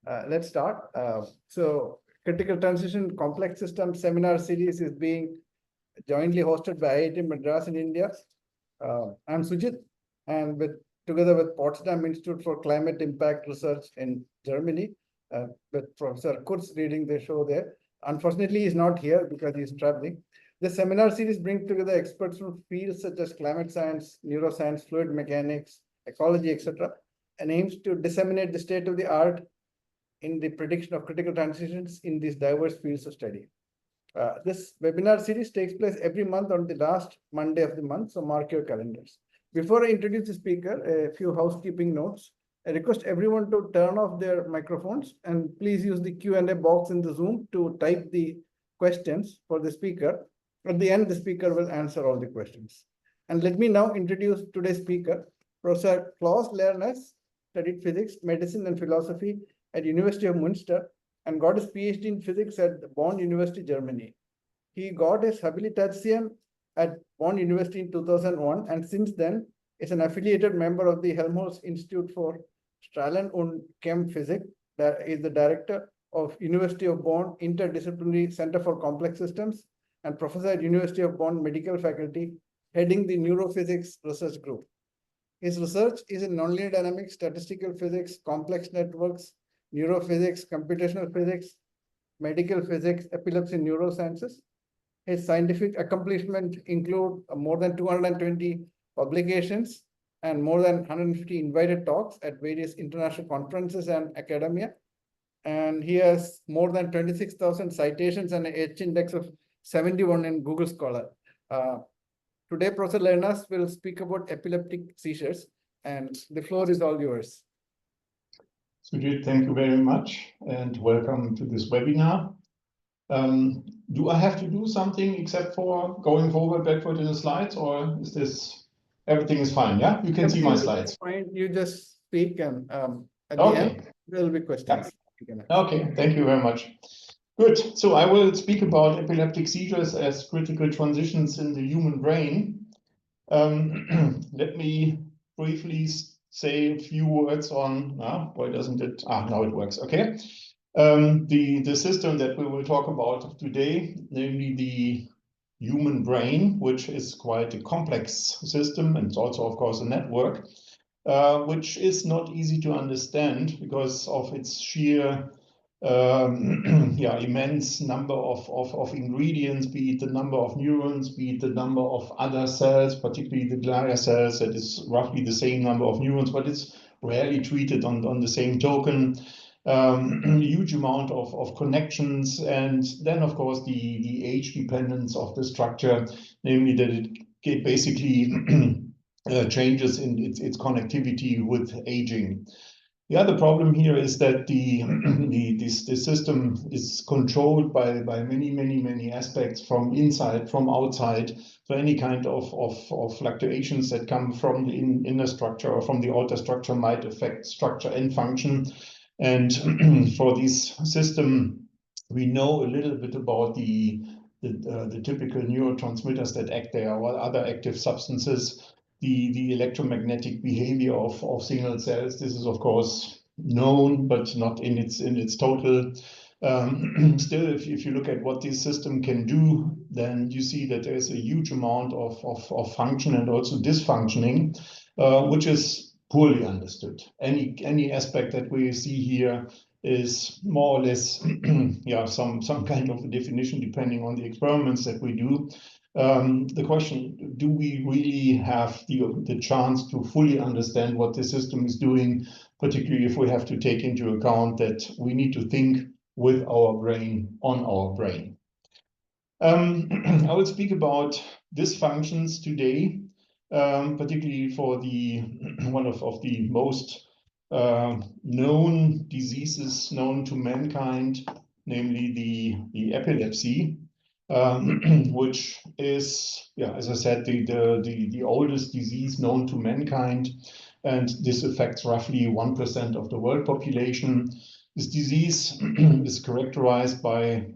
Let's start. So Critical Transition Complex System Seminar Series is being jointly hosted by IIT Madras in India. I'm Sujit, and together with Potsdam Institute for Climate Impact Research in Germany, with Professor Kurz leading the show there. Unfortunately, he's not here because he's traveling. The seminar series brings together experts from fields such as climate science, neuroscience, fluid mechanics, ecology, etc., and aims to disseminate the state of the art in the prediction of critical transitions in these diverse fields of study. This webinar series takes place every month on the last Monday of the month, so mark your calendars. Before I introduce the speaker, a few housekeeping notes. I request everyone to turn off their microphones and please use the Q&A box in the Zoom to type the questions for the speaker. At the end, the speaker will answer all the questions. And let me now introduce today's speaker, Professor Klaus Lernes, studied physics, medicine, and philosophy at University of Münster and got his PhD in physics at Bonn University, Germany. He got his Habilitation at Bonn University in 2001, and since then is an affiliated member of the Helmholtz Institute for Strahlen und Chemphysik. That is the director of University of Bonn Interdisciplinary Center for Complex Systems and professor at University of Bonn Medical Faculty, heading the Neurophysics Research Group. His research is in nonlinear dynamics, statistical physics, complex networks, neurophysics, computational physics, medical physics, epilepsy, neurosciences. His scientific accomplishments include more than 220 publications and more than 150 invited talks at various international conferences and academia. And he has more than 26,000 citations and an H-index of 71 in Google Scholar. Today, Professor Lernes will speak about epileptic seizures, and the floor is all yours. Sujit, thank you very much, and welcome to this webinar. Do I have to do something except for going forward, backward in the slides, or is this, everything is fine, yeah? You can see my slides. Fine. You just speak, and at the end, there will be questions. Yeah. Okay, thank you very much. Good, so I will speak about epileptic seizures as critical transitions in the human brain. Let me briefly say a few words on, why doesn't it, now it works, okay. The system that we will talk about today, namely the human brain, which is quite a complex system, and it's also, of course, a network, which is not easy to understand because of its sheer immense number of ingredients, be it the number of neurons, be it the number of other cells, particularly the glia cells, that is roughly the same number of neurons, but it's rarely treated on the same token. Huge amount of connections, and then of course the age dependence of the structure, namely that it basically changes in its connectivity with aging. The other problem here is that this system is controlled by many aspects from inside, from outside. So any kind of fluctuations that come from the inner structure or from the outer structure might affect structure and function. And for this system, we know a little bit about the typical neurotransmitters that act there, or other active substances. The electromagnetic behavior of single cells. This is, of course, known, but not in its total. Still, if you look at what this system can do, then you see that there is a huge amount of function and also dysfunctioning, which is poorly understood. Any aspect that we see here is more or less some kind of a definition depending on the experiments that we do. The question, do we really have the chance to fully understand what the system is doing, particularly if we have to take into account that we need to think with our brain on our brain. I will speak about dysfunctions today, particularly for one of the most known diseases known to mankind, namely the epilepsy. Which is, as I said, the oldest disease known to mankind, and this affects roughly 1% of the world population. This disease is characterized by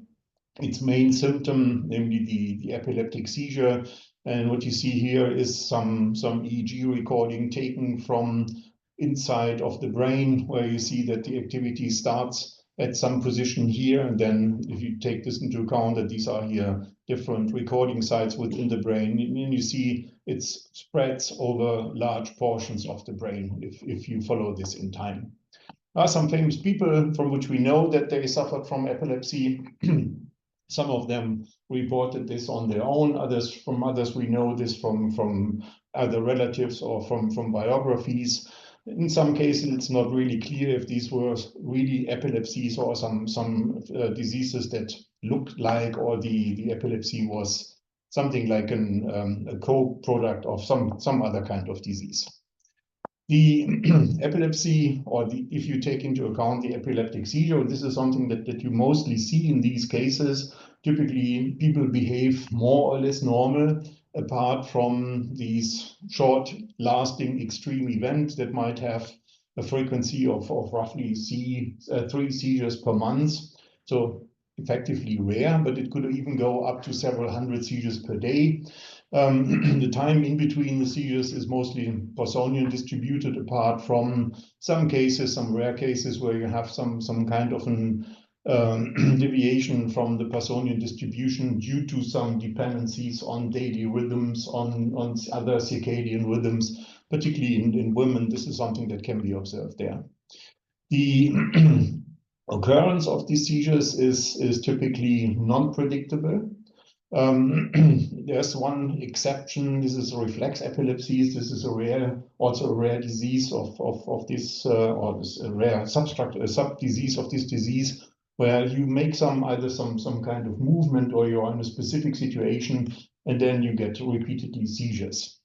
its main symptom, namely the epileptic seizure. And what you see here is some EEG recording taken from inside of the brain, where you see that the activity starts at some position here, and then if you take this into account that these are here different recording sites within the brain, and you see it spreads over large portions of the brain if you follow this in time. There are some famous people from which we know that they suffered from epilepsy. Some of them reported this on their own. Others we know this from either relatives or from biographies. In some cases, it's not really clear if these were really epilepsies or some diseases that looked like, or the epilepsy was something like a co-product of some other kind of disease. The epilepsy, or if you take into account the epileptic seizure, this is something that you mostly see in these cases. Typically, people behave more or less normal, apart from these short-lasting extreme events that might have a frequency of roughly 3 seizures per month. So effectively rare, but it could even go up to several hundred seizures per day. The time in between the seizures is mostly Poissonian distributed, apart from some cases, some rare cases where you have some kind of an deviation from the Poissonian distribution due to some dependencies on daily rhythms, on other circadian rhythms, particularly in women. This is something that can be observed there. The occurrence of these seizures is typically non-predictable. There's one exception. This is reflex epilepsies. This is also a rare disease of this, or this a rare sub-disease of this disease, where you make either some kind of movement, or you're in a specific situation, and then you get repeatedly seizures.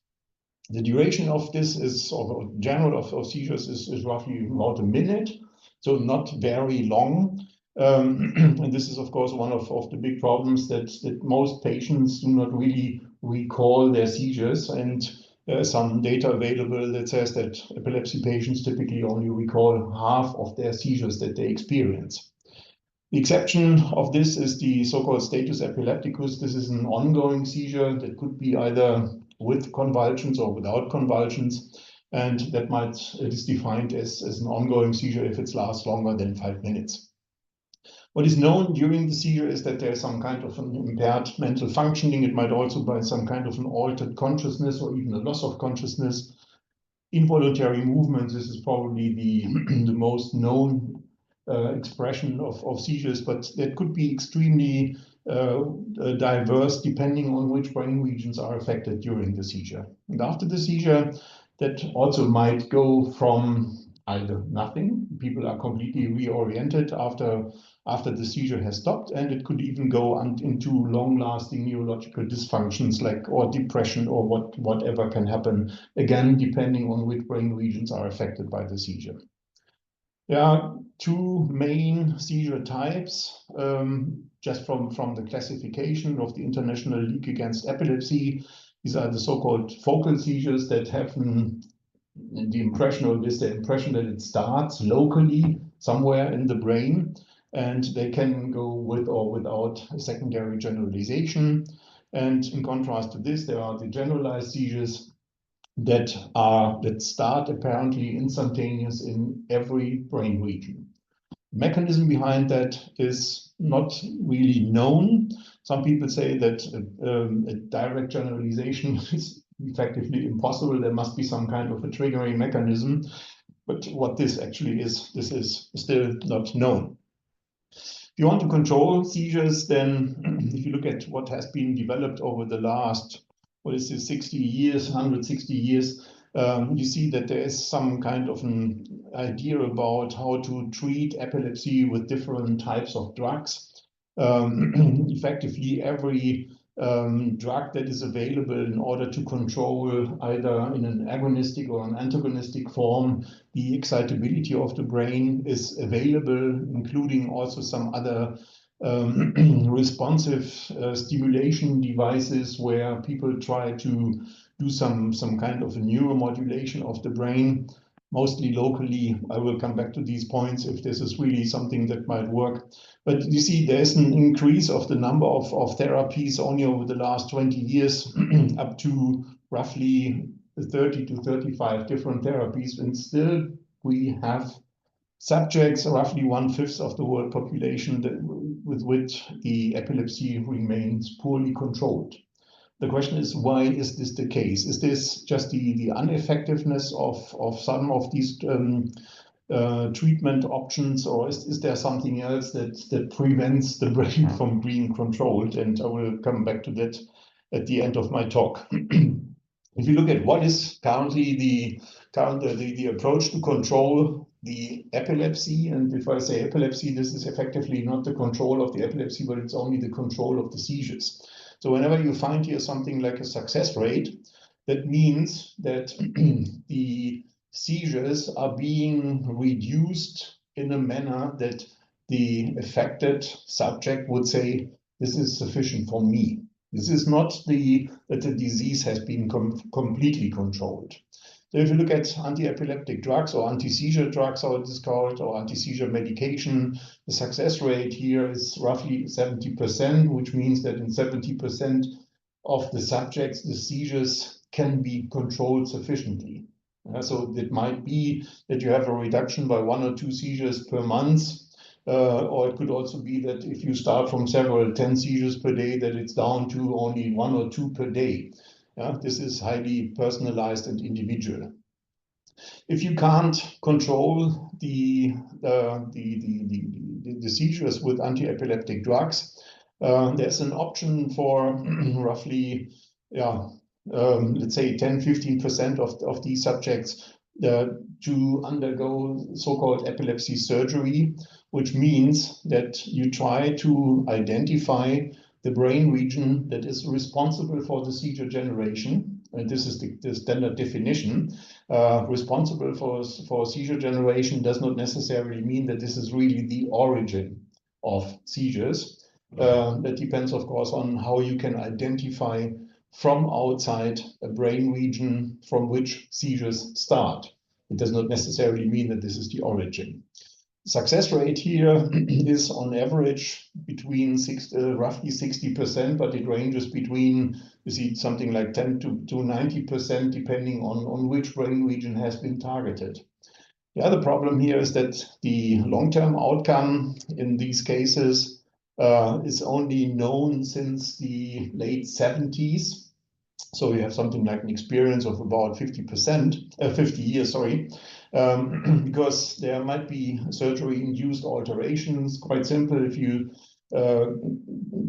The duration of this or general of seizures is roughly about a minute, so not very long. And this is, of course, one of the big problems that most patients do not really recall their seizures. And there's some data available that says that epilepsy patients typically only recall half of their seizures that they experience. The exception of this is the so-called status epilepticus. This is an ongoing seizure that could be either with convulsions or without convulsions. And that is defined as an ongoing seizure if it lasts longer than 5 minutes. What is known during the seizure is that there's some kind of an impaired mental functioning. It might also be some kind of an altered consciousness, or even a loss of consciousness. Involuntary movements, this is probably the most known expression of seizures, but that could be extremely diverse depending on which brain regions are affected during the seizure. And after the seizure, that also might go from either nothing, people are completely reoriented after the seizure has stopped, and it could even go into long-lasting neurological dysfunctions, or depression, or whatever can happen, again, depending on which brain regions are affected by the seizure. There are 2 main seizure types, just from the classification of the International League Against Epilepsy. These are the so-called focal seizures that have the impression that it starts locally somewhere in the brain, and they can go with or without a secondary generalization. And in contrast to this, there are the generalized seizures that start apparently instantaneous in every brain region. The mechanism behind that is not really known. Some people say that a direct generalization is effectively impossible. There must be some kind of a triggering mechanism, but what this actually is, this is still not known. If you want to control seizures, then if you look at what has been developed over the last, 60 years, 160 years, you see that there is some kind of an idea about how to treat epilepsy with different types of drugs. Effectively, every drug that is available in order to control, either in an agonistic or an antagonistic form, the excitability of the brain is available, including also some other responsive stimulation devices where people try to do some kind of a neuromodulation of the brain, mostly locally. I will come back to these points if this is really something that might work. But you see, there's an increase of the number of therapies only over the last 20 years, up to roughly 30 to 35 different therapies, and still we have subjects, roughly 1/5 of the world population, with which the epilepsy remains poorly controlled. The question is, why is this the case? Is this just the ineffectiveness of some of these treatment options, or is there something else that prevents the brain from being controlled? And I will come back to that at the end of my talk. If you look at what is currently the approach to control the epilepsy, and if I say epilepsy, this is effectively not the control of the epilepsy, but it's only the control of the seizures. So whenever you find here something like a success rate, that means that the seizures are being reduced in a manner that the affected subject would say, this is sufficient for me. This is not that the disease has been completely controlled. So if you look at anti-epileptic drugs or anti-seizure drugs, how it is called, or anti-seizure medication, the success rate here is roughly 70%, which means that in 70% of the subjects, the seizures can be controlled sufficiently. So it might be that you have a reduction by 1 or 2 seizures per month, or it could also be that if you start from several 10 seizures per day, that it's down to only 1 or 2 per day. This is highly personalized and individual. If you can't control the seizures with anti-epileptic drugs, there's an option for roughly, let's say 10–15% of these subjects to undergo so-called epilepsy surgery, which means that you try to identify the brain region that is responsible for the seizure generation. And this is the standard definition. Responsible for seizure generation does not necessarily mean that this is really the origin of seizures. That depends, of course, on how you can identify from outside a brain region from which seizures start. It does not necessarily mean that this is the origin. Success rate here is on average between roughly 60%, but it ranges between, you see, something like 10 to 90%, depending on which brain region has been targeted. The other problem here is that the long-term outcome in these cases is only known since the late 70s. So we have something like an experience of about 50 years, sorry, because there might be surgery-induced alterations. Quite simple, if you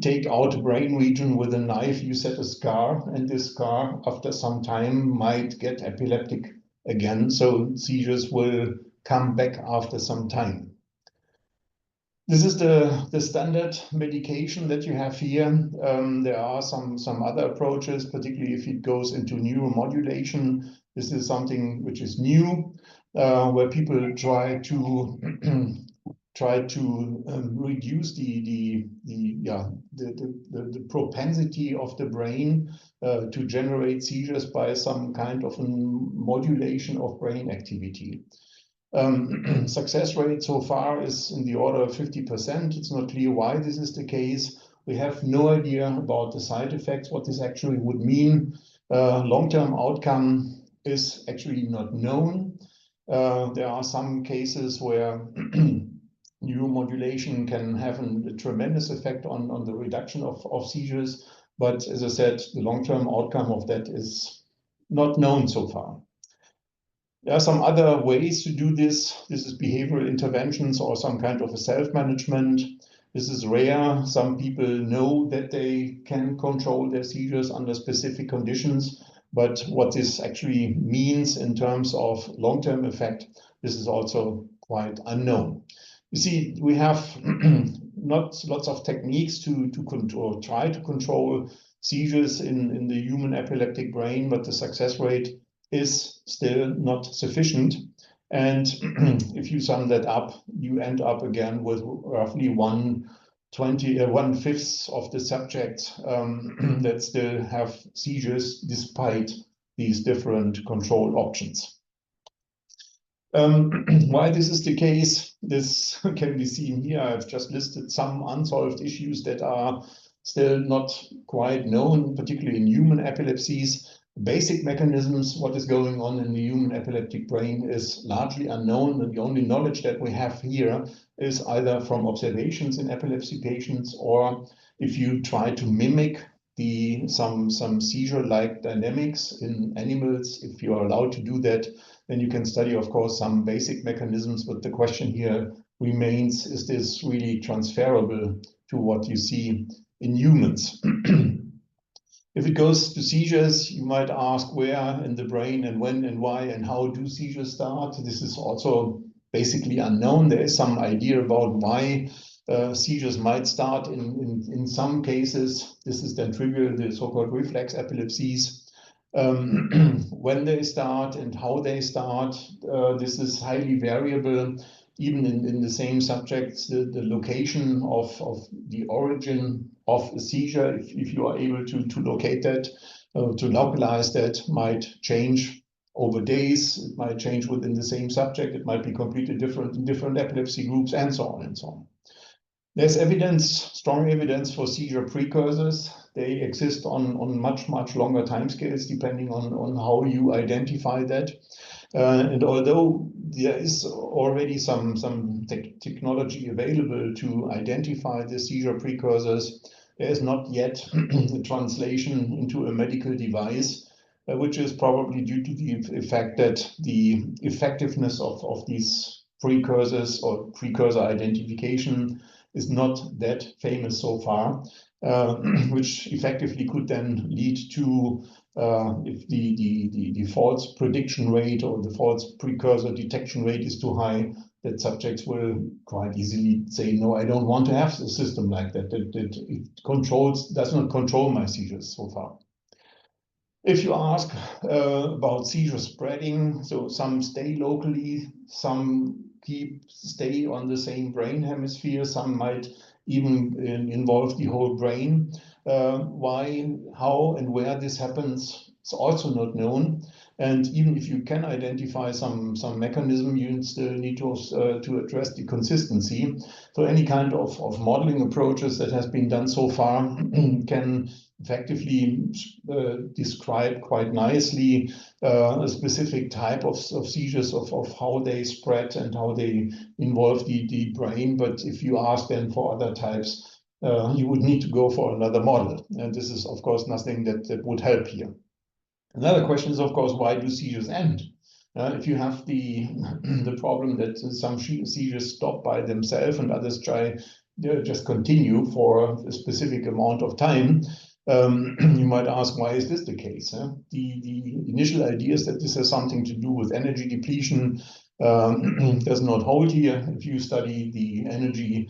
take out a brain region with a knife, you set a scar, and this scar, after some time, might get epileptic again. So seizures will come back after some time. This is the standard medication that you have here. There are some other approaches, particularly if it goes into neuromodulation. This is something which is new, where people try to reduce the propensity of the brain to generate seizures by some kind of a modulation of brain activity. Success rate so far is in the order of 50%. It's not clear why this is the case. We have no idea about the side effects, what this actually would mean. Long-term outcome is actually not known. There are some cases where neuromodulation can have a tremendous effect on the reduction of seizures. But as I said, the long-term outcome of that is not known so far. There are some other ways to do this. This is behavioral interventions or some kind of a self-management. This is rare. Some people know that they can control their seizures under specific conditions, but what this actually means in terms of long-term effect, this is also quite unknown. You see, we have not lots of techniques to control, try to control seizures in the human epileptic brain, but the success rate is still not sufficient. And if you sum that up, you end up again with roughly 1/5 of the subjects that still have seizures despite these different control options. Why this is the case, this can be seen here. I've just listed some unsolved issues that are still not quite known, particularly in human epilepsies. Basic mechanisms, what is going on in the human epileptic brain is largely unknown, and the only knowledge that we have here is either from observations in epilepsy patients, or if you try to mimic some seizure-like dynamics in animals. If you are allowed to do that, then you can study, of course, some basic mechanisms, but the question here remains, is this really transferable to what you see in humans? If it goes to seizures, you might ask where in the brain and when and why and how do seizures start. This is also basically unknown. There is some idea about why seizures might start in some cases. This is then trivial, the so-called reflex epilepsies. When they start and how they start, this is highly variable. Even in the same subjects, the location of the origin of a seizure, if you are able to locate that, to localize that, might change over days. It might change within the same subject. It might be completely different in different epilepsy groups, and so on and so on. There's evidence, strong evidence for seizure precursors. They exist on much longer timescales, depending on how you identify that. And although there is already some technology available to identify the seizure precursors, there is not yet a translation into a medical device, which is probably due to the fact that the effectiveness of these precursors or precursor identification is not that famous so far, which effectively could then lead to if the false prediction rate or the false precursor detection rate is too high, that subjects will quite easily say, no, I don't want to have a system like that, that it does not control my seizures so far. If you ask about seizure spreading, so some stay locally, some stay on the same brain hemisphere, some might even involve the whole brain. Why, how, and where this happens is also not known. And even if you can identify some mechanism, you still need to address the consistency. So any kind of modeling approaches that has been done so far can effectively describe quite nicely a specific type of seizures, of how they spread and how they involve the brain. But if you ask then for other types, you would need to go for another model. And this is, of course, nothing that would help here. Another question is, of course, why do seizures end? If you have the problem that some seizures stop by themselves and others just continue for a specific amount of time, you might ask, why is this the case? The initial idea is that this has something to do with energy depletion. Does not hold here. If you study the energy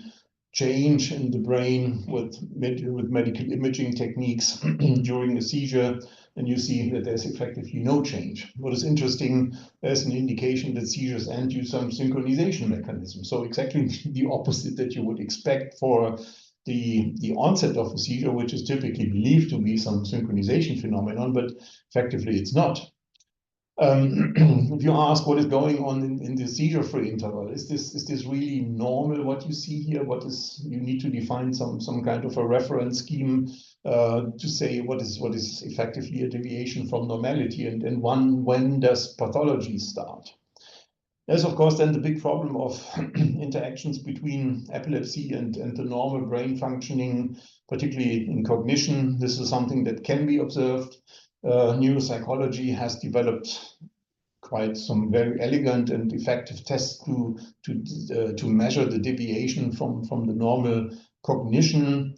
change in the brain with medical imaging techniques during a seizure, and you see that there's effectively no change. What is interesting, there's an indication that seizures end due to some synchronization mechanism. So exactly the opposite that you would expect for the onset of a seizure, which is typically believed to be some synchronization phenomenon, but effectively it's not. If you ask what is going on in the seizure-free interval, is this really normal what you see here? You need to define some kind of a reference scheme to say what is effectively a deviation from normality, and when does pathology start? There's, of course, then the big problem of interactions between epilepsy and the normal brain functioning, particularly in cognition. This is something that can be observed. Neuropsychology has developed quite some very elegant and effective tests to measure the deviation from the normal cognition.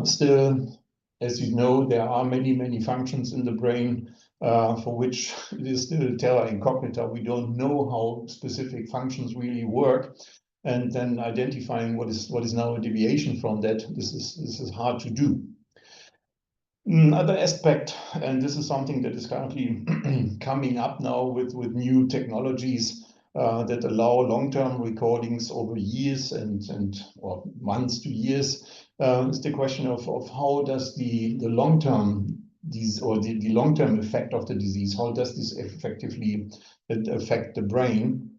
Still, as you know, there are many functions in the brain for which it is still terra incognita. We don't know how specific functions really work, and then identifying what is now a deviation from that, this is hard to do. Another aspect, and this is something that is currently coming up now with new technologies that allow long-term recordings over years or months to years, is the question of how does the long-term the long-term effect of the disease, how does this effectively affect the brain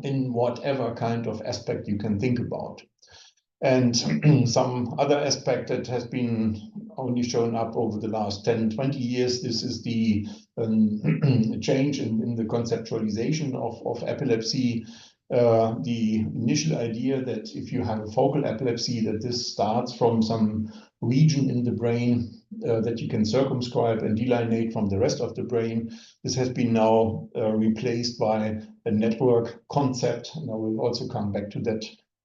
in whatever kind of aspect you can think about. And some other aspect that has been only shown up over the last 10, 20 years, this is the change in the conceptualization of epilepsy. The initial idea that if you have a focal epilepsy, that this starts from some region in the brain that you can circumscribe and delineate from the rest of the brain. This has been now replaced by a network concept. And I will also come back to that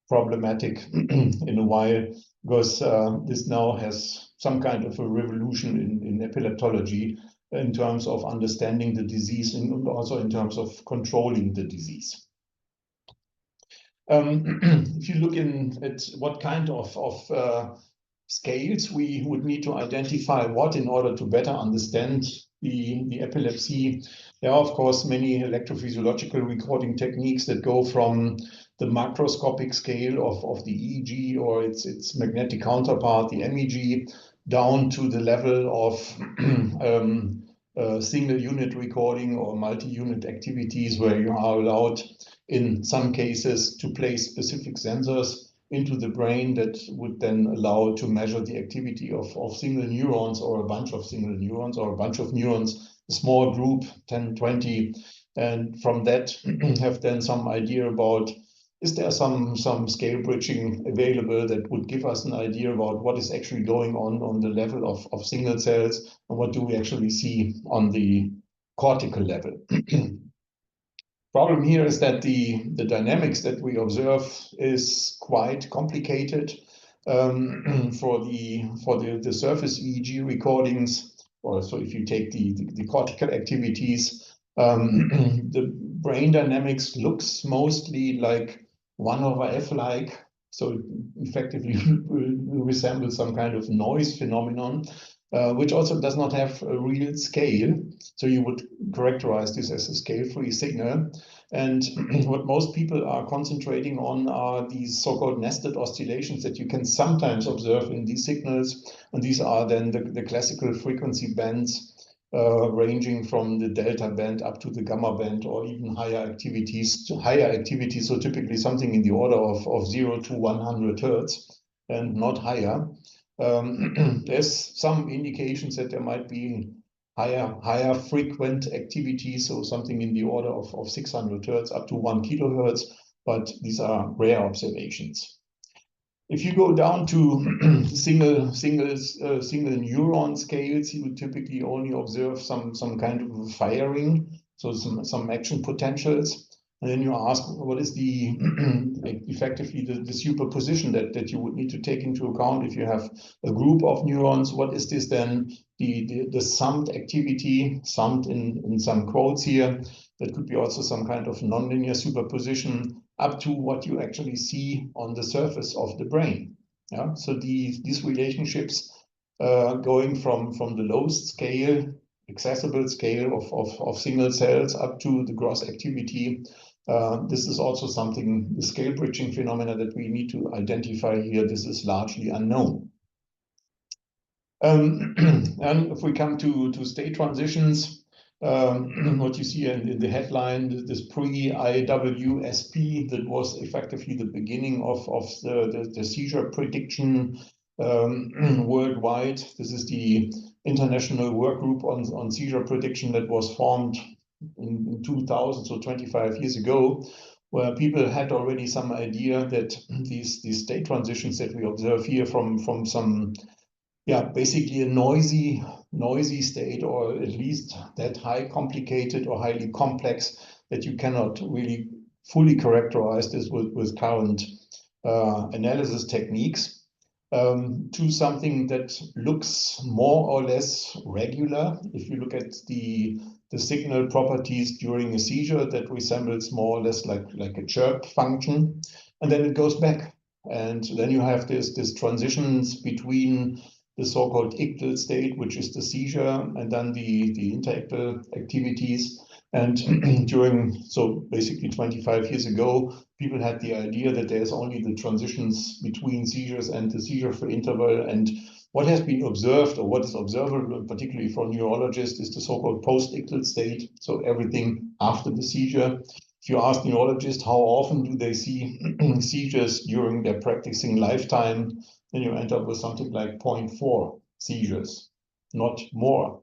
problematic in a while, because this now has some kind of a revolution in epileptology in terms of understanding the disease and also in terms of controlling the disease. If you look at what kind of scales we would need to identify what in order to better understand the epilepsy, there are, of course, many electrophysiological recording techniques that go from the macroscopic scale of the EEG or its magnetic counterpart, the MEG, down to the level of single unit recording or multi-unit activities where you are allowed, in some cases, to place specific sensors into the brain that would then allow to measure the activity of single neurons or a bunch of single neurons or a bunch of neurons, a small group, 10, 20, and from that have then some idea about, is there some scale bridging available that would give us an idea about what is actually going on the level of single cells, and what do we actually see on the cortical level. Problem here is that the dynamics that we observe is quite complicated. For the surface EEG recordings, or so if you take the cortical activities, the brain dynamics looks mostly like 1/f-like, so effectively resembles some kind of noise phenomenon, which also does not have a real scale. So you would characterize this as a scale-free signal. And what most people are concentrating on are these so-called nested oscillations that you can sometimes observe in these signals. And these are then the classical frequency bands ranging from the delta band up to the gamma band, or even higher activities. So typically something in the order of 0 to 100 hertz and not higher. There's some indications that there might be higher frequent activity, so something in the order of 600 hertz up to 1 kilohertz, but these are rare observations. If you go down to single neuron scales, you would typically only observe some kind of firing, so some action potentials. And then you ask, what is the effectively the superposition that you would need to take into account if you have a group of neurons? What is this then? The summed activity, summed in some quotes here, that could be also some kind of nonlinear superposition up to what you actually see on the surface of the brain. Yeah, so these relationships going from the lowest scale, accessible scale of single cells up to the gross activity. This is also something, the scale bridging phenomena that we need to identify here. This is largely unknown. And if we come to state transitions, what you see in the headline, this pre-IWSP, that was effectively the beginning of the seizure prediction worldwide. This is the international work group on seizure prediction that was formed in 2000, so 25 years ago, where people had already some idea that these state transitions that we observe here from some, basically a noisy state, or at least that high complicated or highly complex that you cannot really fully characterize this with current analysis techniques, to something that looks more or less regular. If you look at the signal properties during a seizure, that resembles more or less like a chirp function, and then it goes back. And then you have this transitions between the so-called ictal state, which is the seizure, and then the interictal activities. And so basically 25 years ago, people had the idea that there's only the transitions between seizures and the seizure-free interval. And what has been observed, or what is observable, particularly for neurologists, is the so-called post-ictal state, so everything after the seizure. if you ask neurologists how often do they see seizures during their practicing lifetime, then you end up with something like 0.4 seizures, not more.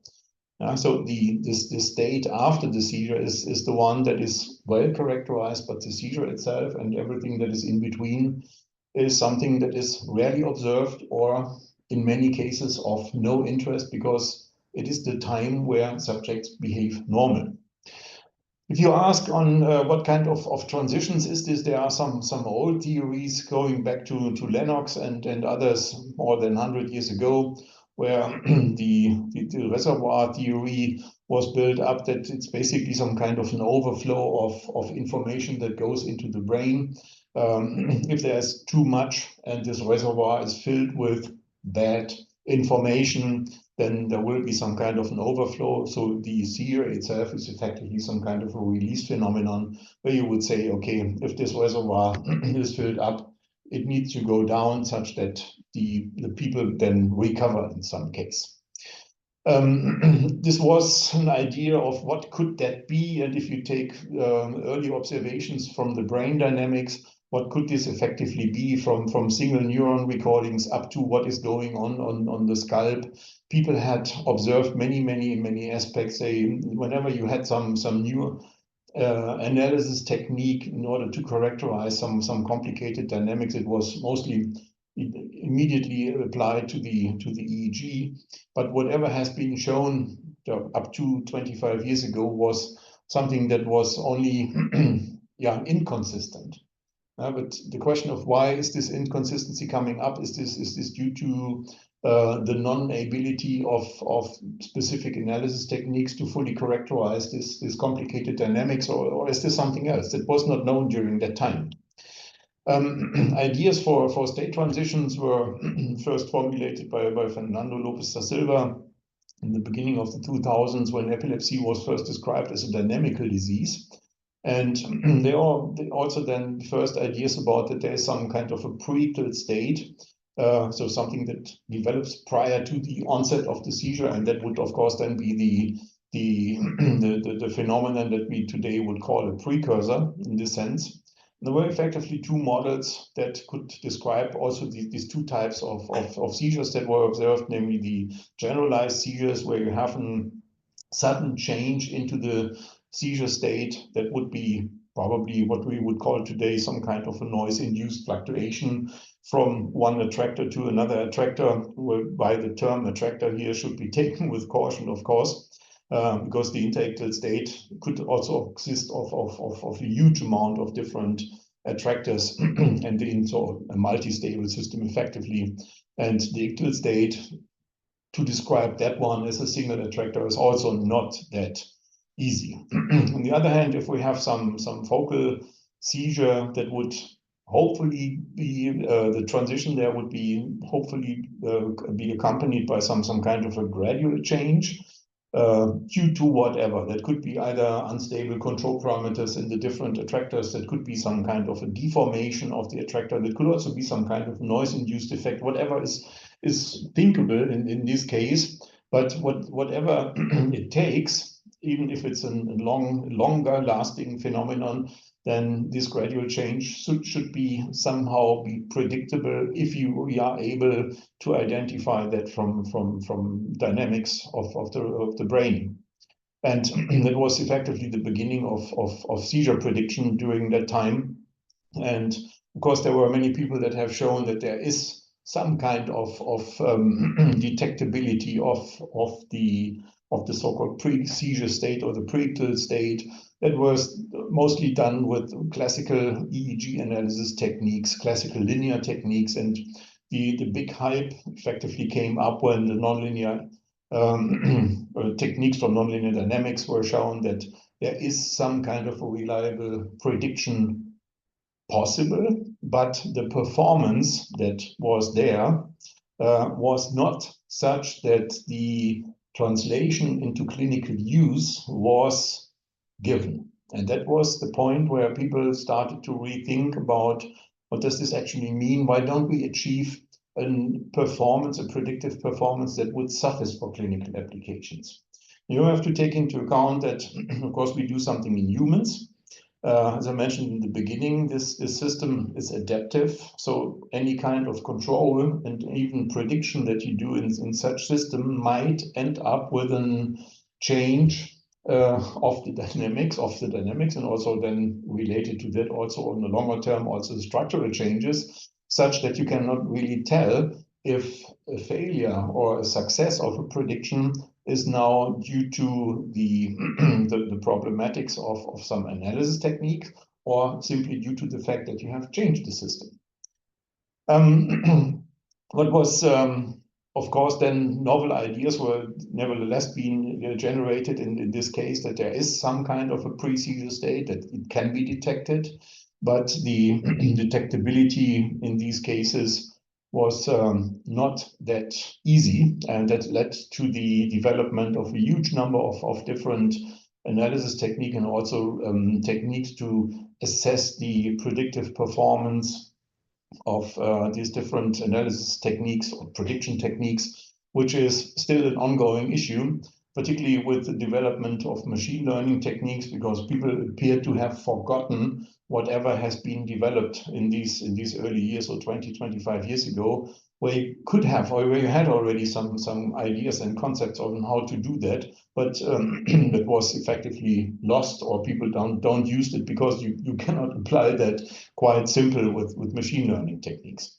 So the state after the seizure is the one that is well characterized, but the seizure itself and everything that is in between is something that is rarely observed, or in many cases of no interest, because it is the time where subjects behave normal. If you ask on what kind of transitions is this, there are some old theories going back to Lennox and others more than 100 years ago, where the reservoir theory was built up, that it's basically some kind of an overflow of information that goes into the brain. If there's too much and this reservoir is filled with bad information, then there will be some kind of an overflow. So the seizure itself is effectively some kind of a release phenomenon, where you would say, okay, if this reservoir is filled up, it needs to go down such that the people then recover in some case. This was an idea of what could that be, and if you take early observations from the brain dynamics, what could this effectively be, from single neuron recordings up to what is going on the scalp. People had observed many aspects. Whenever you had some new analysis technique in order to characterize some complicated dynamics, it was mostly immediately applied to the EEG. But whatever has been shown up to 25 years ago was something that was only inconsistent. But the question of why is this inconsistency coming up? Is this due to the non-ability of specific analysis techniques to fully characterize this complicated dynamics, or is this something else that was not known during that time? Ideas for state transitions were first formulated by Fernando Lopez da Silva in the beginning of the 2000s, when epilepsy was first described as a dynamical disease. And there are also then first ideas about that there is some kind of a preictal state, so something that develops prior to the onset of the seizure, and that would of course then be the phenomenon that we today would call a precursor in this sense. There were effectively two models that could describe also these two types of seizures that were observed, namely the generalized seizures, where you have a sudden change into the seizure state that would be probably what we would call today some kind of a noise-induced fluctuation from one attractor to another attractor, whereby the term attractor here should be taken with caution, of course, because the interictal state could also consist of a huge amount of different attractors and into a multi-stable system effectively. And the ictal state, to describe that one as a single attractor, is also not that easy. On the other hand, if we have some focal seizure, that would hopefully be the transition there would be hopefully be accompanied by some kind of a gradual change due to whatever. That could be either unstable control parameters in the different attractors, that could be some kind of a deformation of the attractor, that could also be some kind of noise-induced effect, whatever is thinkable in this case. But whatever it takes, even if it's a longer lasting phenomenon, then this gradual change should be somehow be predictable if we are able to identify that from dynamics of the brain. And that was effectively the beginning of seizure prediction during that time. And of course, there were many people that have shown that there is some kind of detectability of the so-called pre-seizure state or the preictal state. That was mostly done with classical EEG analysis techniques, classical linear techniques, and the big hype effectively came up when the nonlinear techniques from nonlinear dynamics were shown that there is some kind of a reliable prediction possible, but the performance that was there was not such that the translation into clinical use was given. And that was the point where people started to rethink about what does this actually mean? Why don't we achieve a predictive performance that would suffice for clinical applications? You have to take into account that, of course, we do something in humans. As I mentioned in the beginning, this system is adaptive. So any kind of control and even prediction that you do in such system might end up with a change of the dynamics, and also then related to that also on the longer term, also the structural changes, such that you cannot really tell if a failure or a success of a prediction is now due to the problematics of some analysis technique, or simply due to the fact that you have changed the system. What was, of course, then novel ideas were nevertheless being generated in this case, that there is some kind of a pre-seizure state, that it can be detected, but the detectability in these cases was not that easy, and that led to the development of a huge number of different analysis techniques, and also techniques to assess the predictive performance of these different analysis techniques or prediction techniques, which is still an ongoing issue, particularly with the development of machine learning techniques, because people appear to have forgotten whatever has been developed in these early years, or 20-25 years ago, where you could have, or where you had already some ideas and concepts on how to do that, but that was effectively lost, or people don't use it because you cannot apply that quite simple with machine learning techniques.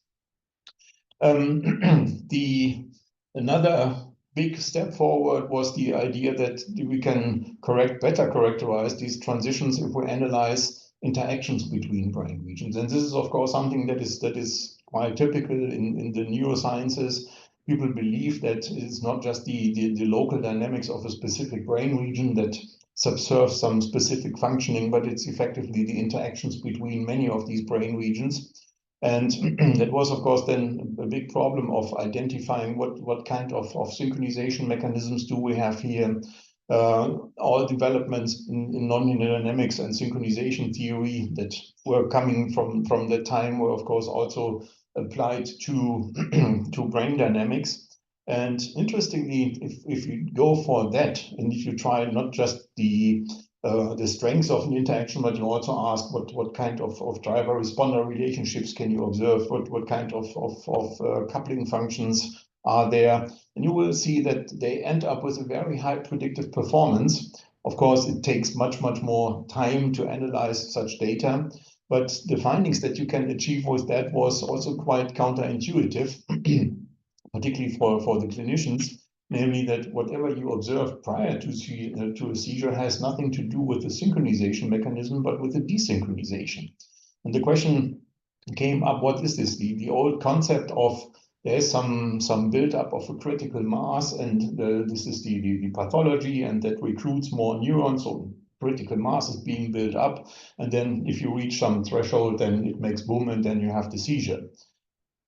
Another big step forward was the idea that we can better characterize these transitions if we analyze interactions between brain regions. And this is, of course, something that is quite typical in the neurosciences. People believe that it's not just the local dynamics of a specific brain region that subserves some specific functioning, but it's effectively the interactions between many of these brain regions. And that was, of course, then a big problem of identifying what kind of synchronization mechanisms do we have here. All developments in nonlinear dynamics and synchronization theory that were coming from that time were, of course, also applied to brain dynamics. And interestingly, if you go for that, and if you try not just the strengths of an interaction, but you also ask what kind of driver-responder relationships can you observe, what kind of coupling functions are there, and you will see that they end up with a very high predictive performance. Of course, it takes much more time to analyze such data, but the findings that you can achieve with that was also quite counterintuitive, particularly for the clinicians, namely that whatever you observe prior to a seizure has nothing to do with the synchronization mechanism, but with the desynchronization. And the question came up, what is this? The old concept of there's some buildup of a critical mass, and this is the pathology, and that recruits more neurons, so critical mass is being built up, and then if you reach some threshold, then it makes boom, and then you have the seizure.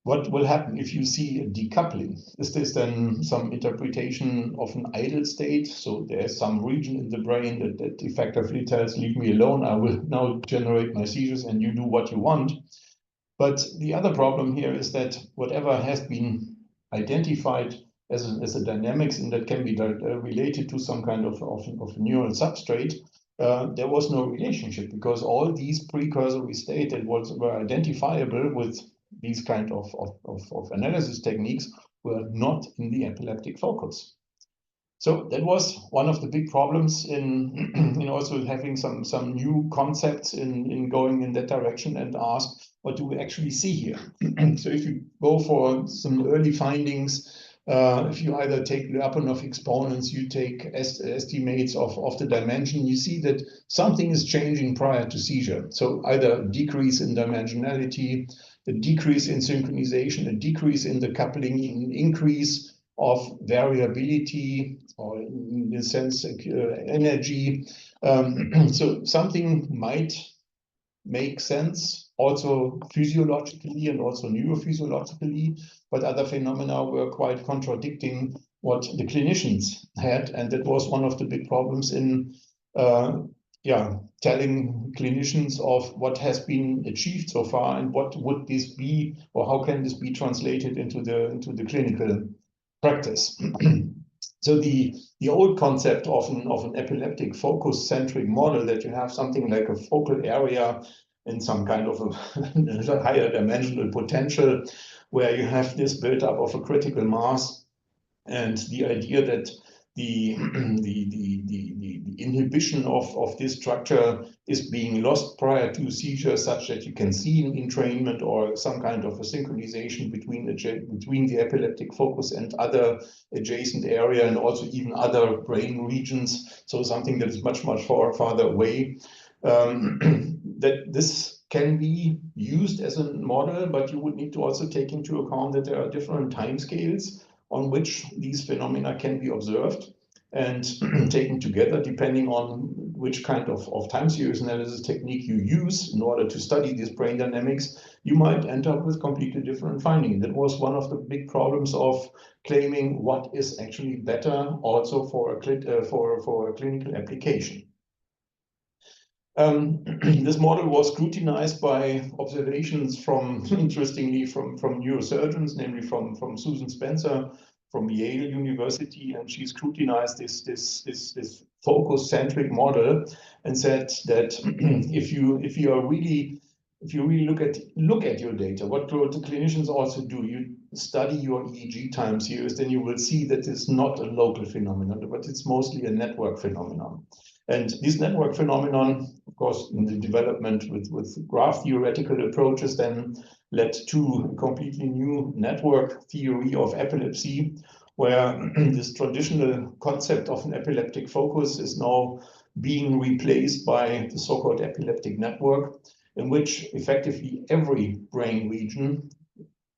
What will happen if you see a decoupling? Is this then some interpretation of an idle state? So there's some region in the brain that effectively tells, leave me alone, I will now generate my seizures and you do what you want. But the other problem here is that whatever has been identified as a dynamics, and that can be related to some kind of neural substrate, there was no relationship, because all these precursory states that were identifiable with these kind of analysis techniques were not in the epileptic focus. So that was one of the big problems in also having some new concepts in going in that direction, and ask, what do we actually see here? So if you go for some early findings, if you either take Lyapunov exponents, you take estimates of the dimension, you see that something is changing prior to seizure. So either a decrease in dimensionality, a decrease in synchronization, a decrease in the coupling, an increase of variability, or in a sense, energy. So something might make sense also physiologically and also neurophysiologically, but other phenomena were quite contradicting what the clinicians had, and that was one of the big problems in telling clinicians of what has been achieved so far, and what would this be, or how can this be translated into the clinical practice. So the old concept of an epileptic focus-centric model, that you have something like a focal area in some kind of a higher dimensional potential, where you have this built up of a critical mass, and the idea that the inhibition of this structure is being lost prior to seizure, such that you can see an entrainment or some kind of a synchronization between the epileptic focus and other adjacent area, and also even other brain regions. So something that is much farther away. That this can be used as a model, but you would need to also take into account that there are different timescales on which these phenomena can be observed and taken together, depending on which kind of time series analysis technique you use in order to study these brain dynamics, you might end up with completely different findings. That was one of the big problems of claiming what is actually better also for a clinical application. This model was scrutinized by observations from, interestingly, from neurosurgeons, namely from Susan Spencer from Yale University, and she scrutinized this focus-centric model and said that if you really look at your data, what the clinicians also do, you study your EEG time series, then you will see that it's not a local phenomenon, but it's mostly a network phenomenon. And this network phenomenon, of course, in the development with graph theoretical approaches, then led to a completely new network theory of epilepsy, where this traditional concept of an epileptic focus is now being replaced by the so-called epileptic network, in which effectively every brain region,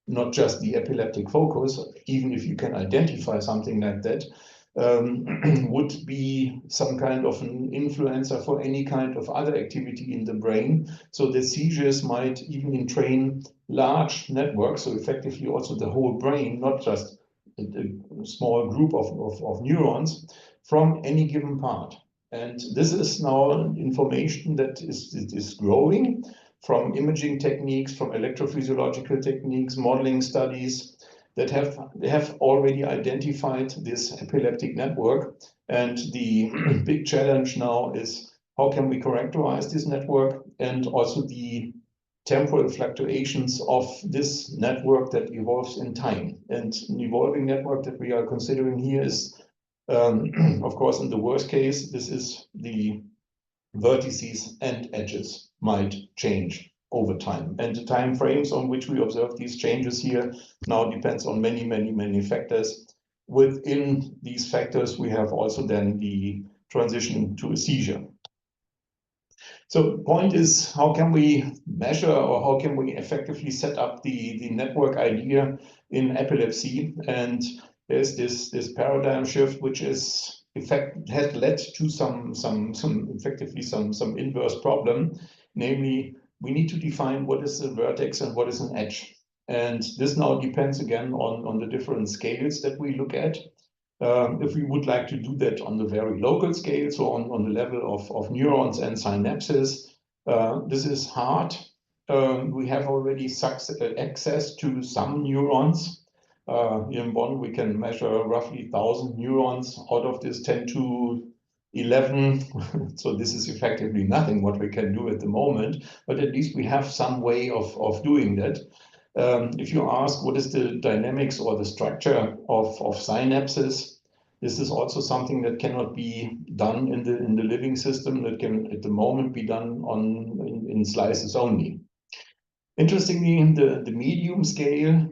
not just the epileptic focus, even if you can identify something like that, would be some kind of an influencer for any kind of other activity in the brain. So the seizures might even entrain large networks, so effectively also the whole brain, not just a small group of neurons from any given part. And this is now information that is growing from imaging techniques, from electrophysiological techniques, modeling studies, that have already identified this epileptic network. And the big challenge now is how can we characterize this network, and also the temporal fluctuations of this network that evolves in time. And an evolving network that we are considering here is, of course, in the worst case, this is the vertices and edges might change over time. And the time frames on which we observe these changes here now depends on many factors. Within these factors, we have also then the transition to a seizure. So the point is, how can we measure, or how can we effectively set up the network idea in epilepsy? And there's this paradigm shift, which is has led to some inverse problem, namely, we need to define what is a vertex and what is an edge. And this now depends again on the different scales that we look at. If we would like to do that on the very local scale, so on the level of neurons and synapses, this is hard. We have already access to some neurons. In Bonn, we can measure roughly 1,000 neurons out of this 10 to 11. So this is effectively nothing what we can do at the moment, but at least we have some way of doing that. If you ask what is the dynamics or the structure of synapses, this is also something that cannot be done in the living system, that can at the moment be done in slices only. Interestingly, in the medium scale,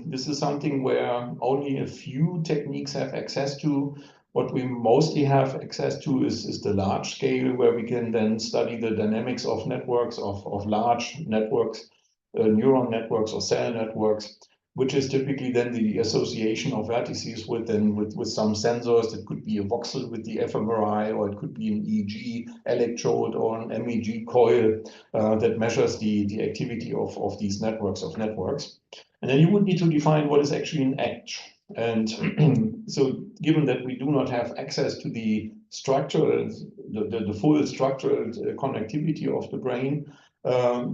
this is something where only a few techniques have access to. What we mostly have access to is the large scale, where we can then study the dynamics of networks, of large networks, neuron networks or cell networks, which is typically then the association of vertices with some sensors. That could be a voxel with the fMRI, or it could be an EEG electrode or an MEG coil that measures the activity of these networks. And then you would need to define what is actually an edge. And so given that we do not have access to the structural, the full structural connectivity of the brain,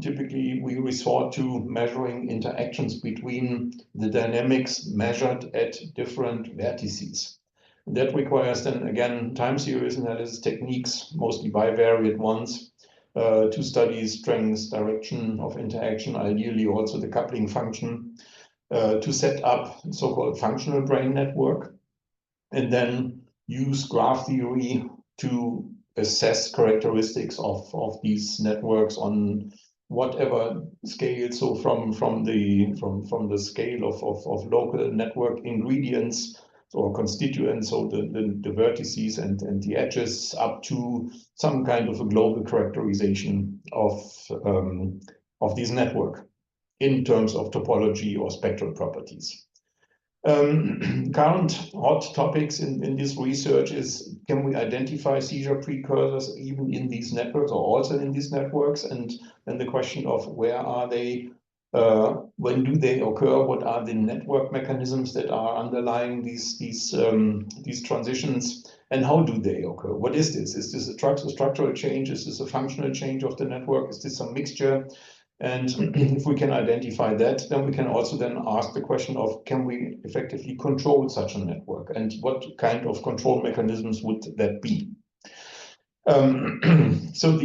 typically we resort to measuring interactions between the dynamics measured at different vertices. That requires then, again, time series analysis techniques, mostly bivariate ones, to study strength, direction of interaction, ideally also the coupling function, to set up so-called functional brain network, and then use graph theory to assess characteristics of these networks on whatever scale. So from the scale of local network ingredients or constituents, so the vertices and the edges, up to some kind of a global characterization of this network in terms of topology or spectral properties. Current hot topics in this research is, can we identify seizure precursors even in these networks or also in these networks? And then the question of where are they, when do they occur, what are the network mechanisms that are underlying these transitions, and how do they occur? What is this? Is this a structural change? Is this a functional change of the network? Is this some mixture? And if we can identify that, then we can also then ask the question of, can we effectively control such a network? And what kind of control mechanisms would that be? So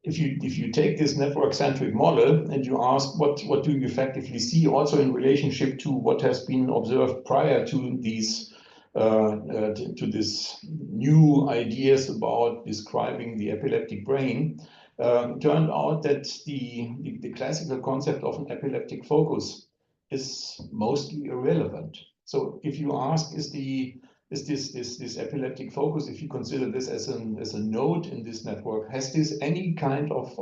if you take this network-centric model and you ask what do you effectively see also in relationship to what has been observed prior to these to this new ideas about describing the epileptic brain, turned out that the classical concept of an epileptic focus is mostly irrelevant. So if you ask, is this epileptic focus, if you consider this as a node in this network, has this any kind of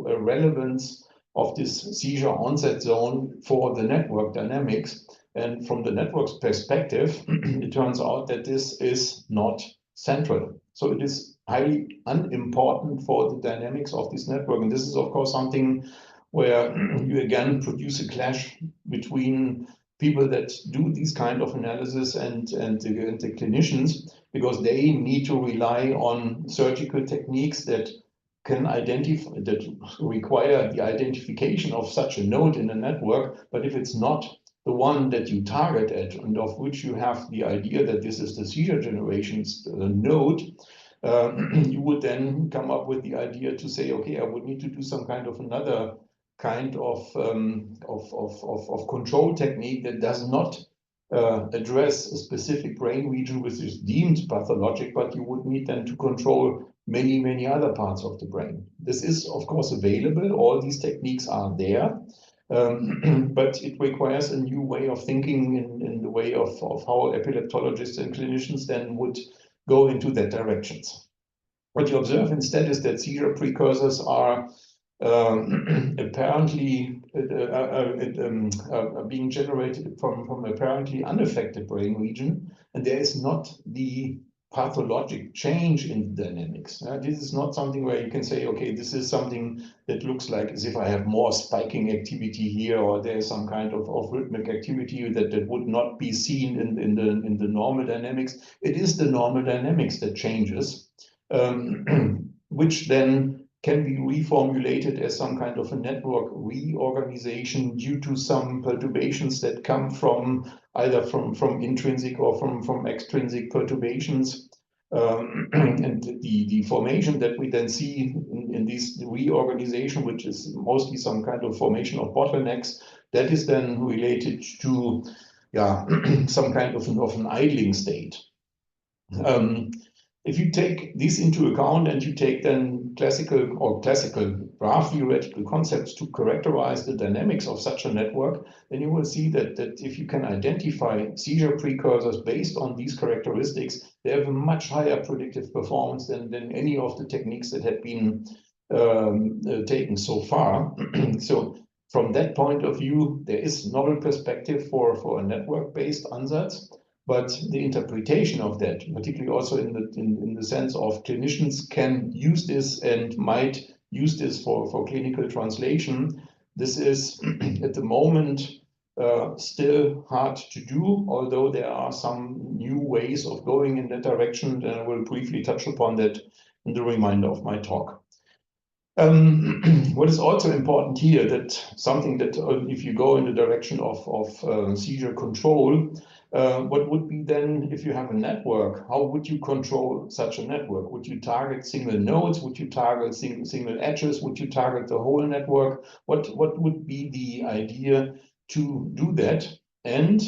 relevance of this seizure onset zone for the network dynamics? And from the network's perspective, it turns out that this is not central. So it is highly unimportant for the dynamics of this network. And this is, of course, something where you again produce a clash between people that do these kind of analysis and the clinicians, because they need to rely on surgical techniques that can identify, that require the identification of such a node in a network. But if it's not the one that you target at and of which you have the idea that this is the seizure generations node, you would then come up with the idea to say, okay, I would need to do some kind of another kind of control technique that does not address a specific brain region which is deemed pathologic, but you would need then to control many other parts of the brain. This is, of course, available. All these techniques are there. But it requires a new way of thinking in the way of how epileptologists and clinicians then would go into that directions. What you observe instead is that seizure precursors are apparently being generated from apparently unaffected brain region, and there is not the pathologic change in the dynamics. This is not something where you can say, okay, this is something that looks like as if I have more spiking activity here, or there's some kind of rhythmic activity that would not be seen in the normal dynamics. It is the normal dynamics that changes, which then can be reformulated as some kind of a network reorganization due to some perturbations that come from either from intrinsic or from extrinsic perturbations. And the formation that we then see in this reorganization, which is mostly some kind of formation of bottlenecks, that is then related to some kind of an idling state. If you take this into account and you take then classical graph theoretical concepts to characterize the dynamics of such a network, then you will see that if you can identify seizure precursors based on these characteristics, they have a much higher predictive performance than any of the techniques that had been taken so far. So from that point of view, there is novel perspective for a network-based ansatz. But the interpretation of that, particularly also in the sense of clinicians can use this and might use this for clinical translation, this is at the moment still hard to do, although there are some new ways of going in that direction, and I will briefly touch upon that in the remainder of my talk. What is also important here, that something that if you go in the direction of seizure control, What would be then, if you have a network, how would you control such a network? Would you target single nodes? Would you target single edges? Would you target the whole network? What would be the idea to do that? And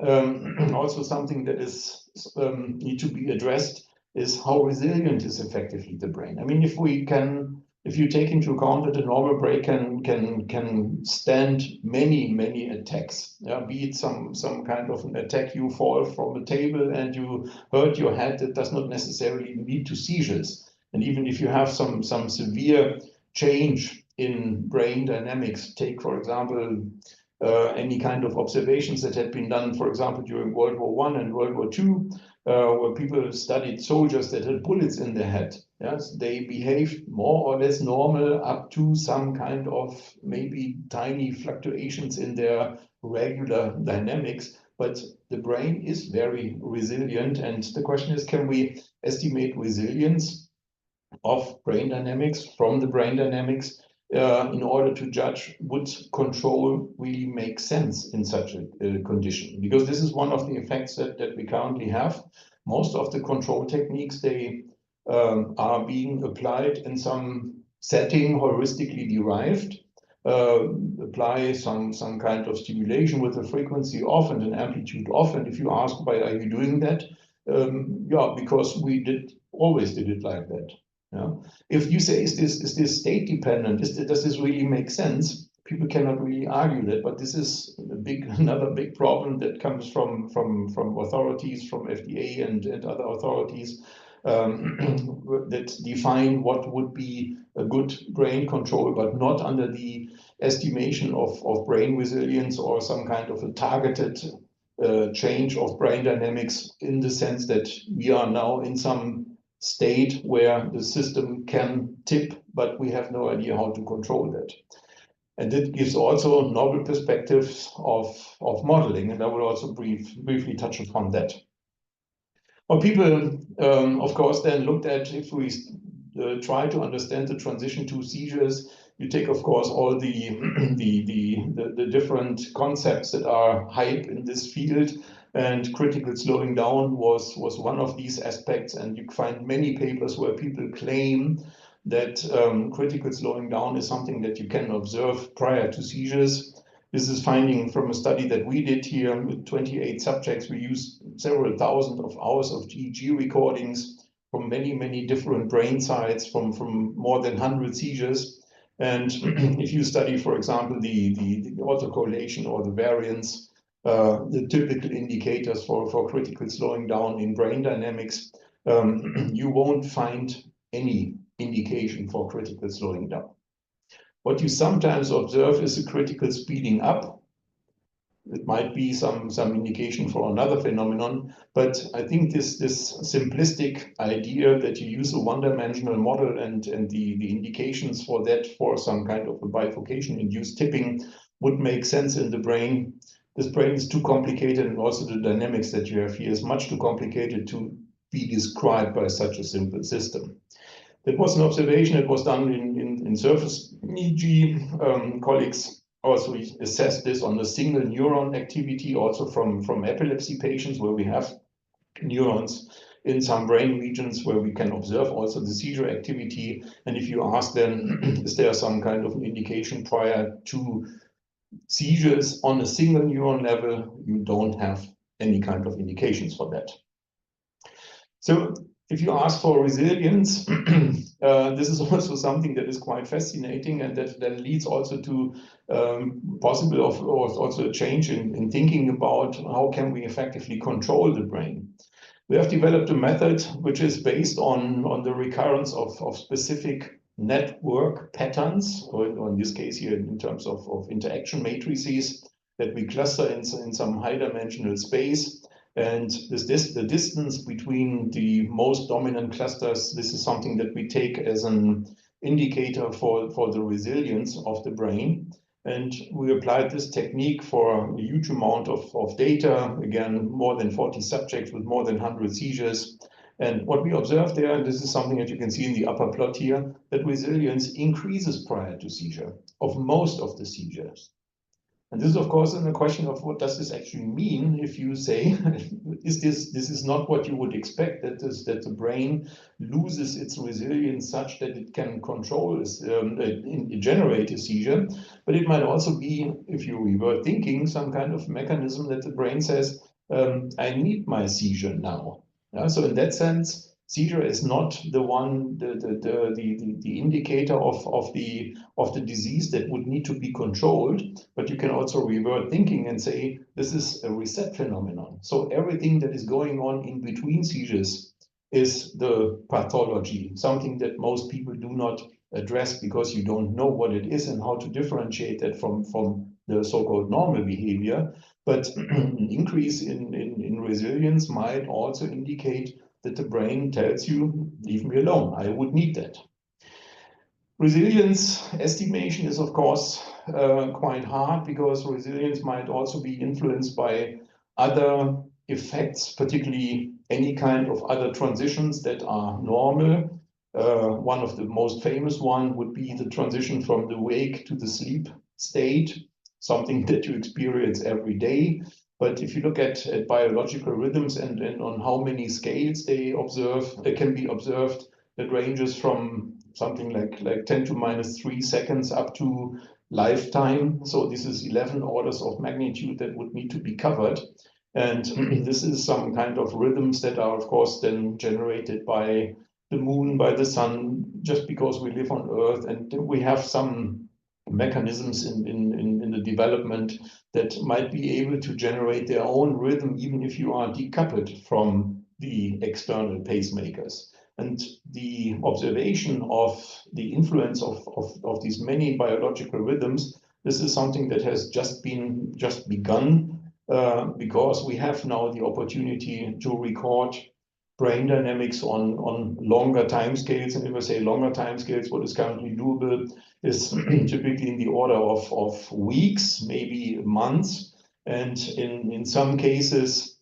also something that is need to be addressed is how resilient is effectively the brain. I mean, if you take into account that a normal brain can stand many attacks, be it some kind of an attack, you fall from a table and you hurt your head, that does not necessarily lead to seizures. And even if you have some severe change in brain dynamics, take for example any kind of observations that had been done, for example, during World War I and World War II, where people studied soldiers that had bullets in their head. Yes, they behaved more or less normal up to some kind of maybe tiny fluctuations in their regular dynamics, but the brain is very resilient. And the question is, can we estimate resilience of brain dynamics from the brain dynamics in order to judge would control really make sense in such a condition? Because this is one of the effects that we currently have. Most of the control techniques, they are being applied in some setting heuristically derived, apply some kind of stimulation with a frequency off and an amplitude off. And if you ask why are you doing that, yeah, because we always did it like that. Yeah. If you say, is this state dependent? Does this really make sense? People cannot really argue that, but this is another big problem that comes from authorities, from FDA and other authorities that define what would be a good brain control, but not under the estimation of brain resilience or some kind of a targeted change of brain dynamics, in the sense that we are now in some state where the system can tip, but we have no idea how to control that. And it gives also novel perspectives of modeling, and I will also briefly touch upon that. Well, people, of course, then looked at, if we try to understand the transition to seizures, you take, of course, all the different concepts that are hype in this field, and critical slowing down was one of these aspects. And you find many papers where people claim that critical slowing down is something that you can observe prior to seizures. This is finding from a study that we did here with 28 subjects. We used several thousand of hours of EEG recordings from many different brain sites, from more than 100 seizures. And if you study, for example, the autocorrelation or the variance, the typical indicators for critical slowing down in brain dynamics, you won't find any indication for critical slowing down. What you sometimes observe is a critical speeding up. It might be some indication for another phenomenon, but I think this simplistic idea that you use a one-dimensional model and the indications for that for some kind of a bifurcation-induced tipping would make sense in the brain. This brain is too complicated, and also the dynamics that you have here is much too complicated to be described by such a simple system. That was an observation that was done in surface EEG. Colleagues also assessed this on the single neuron activity, also from epilepsy patients, where we have neurons in some brain regions where we can observe also the seizure activity. And if you ask then, is there some kind of an indication prior to seizures on a single neuron level, you don't have any kind of indications for that. So if you ask for resilience, this is also something that is quite fascinating, and that leads also to possible also a change in thinking about how can we effectively control the brain. We have developed a method which is based on the recurrence of specific network patterns, or in this case here in terms of interaction matrices that we cluster in some high-dimensional space. And the distance between the most dominant clusters, this is something that we take as an indicator for the resilience of the brain. And we applied this technique for a huge amount of data, again, more than 40 subjects with more than 100 seizures. And what we observed there, and this is something that you can see in the upper plot here, that resilience increases prior to seizure of most of the seizures. And this is, of course, a question of what does this actually mean if you say, this is not what you would expect, that the brain loses its resilience such that it can control, generate a seizure. But it might also be, if you revert thinking, some kind of mechanism that the brain says, I need my seizure now. Yeah, so in that sense, seizure is not the one, the indicator of the disease that would need to be controlled, but you can also revert thinking and say this is a reset phenomenon. So everything that is going on in between seizures is the pathology, something that most people do not address because you don't know what it is and how to differentiate that from the so-called normal behavior. But an increase in resilience might also indicate that the brain tells you, leave me alone, I would need that. Resilience estimation is, of course, quite hard because resilience might also be influenced by other effects, particularly any kind of other transitions that are normal. One of the most famous one would be the transition from the wake to the sleep state, something that you experience every day. But if you look at biological rhythms and on how many scales they can be observed, that ranges from something like 10 to minus 3 seconds up to lifetime. So this is 11 orders of magnitude that would need to be covered. And this is some kind of rhythms that are, of course, then generated by the moon, by the sun, just because we live on Earth. And we have some mechanisms in the development that might be able to generate their own rhythm, even if you are decoupled from the external pacemakers. And the observation of the influence of these many biological rhythms, this is something that has just begun because we have now the opportunity to record brain dynamics on longer timescales. And if I say longer timescales, what is currently doable is typically in the order of weeks, maybe months. And in some cases,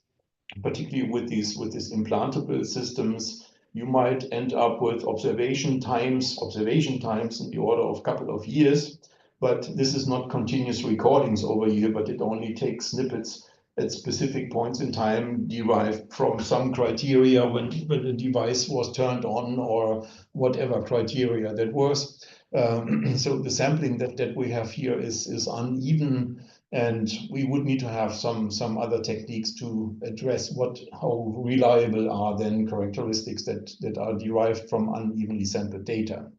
particularly with these implantable systems, you might end up with observation times in the order of a couple of years. But this is not continuous recordings over a year, but it only takes snippets at specific points in time derived from some criteria when the device was turned on or whatever criteria that was. So the sampling that we have here is uneven, and we would need to have some other techniques to address how reliable are then characteristics that are derived from unevenly sampled data.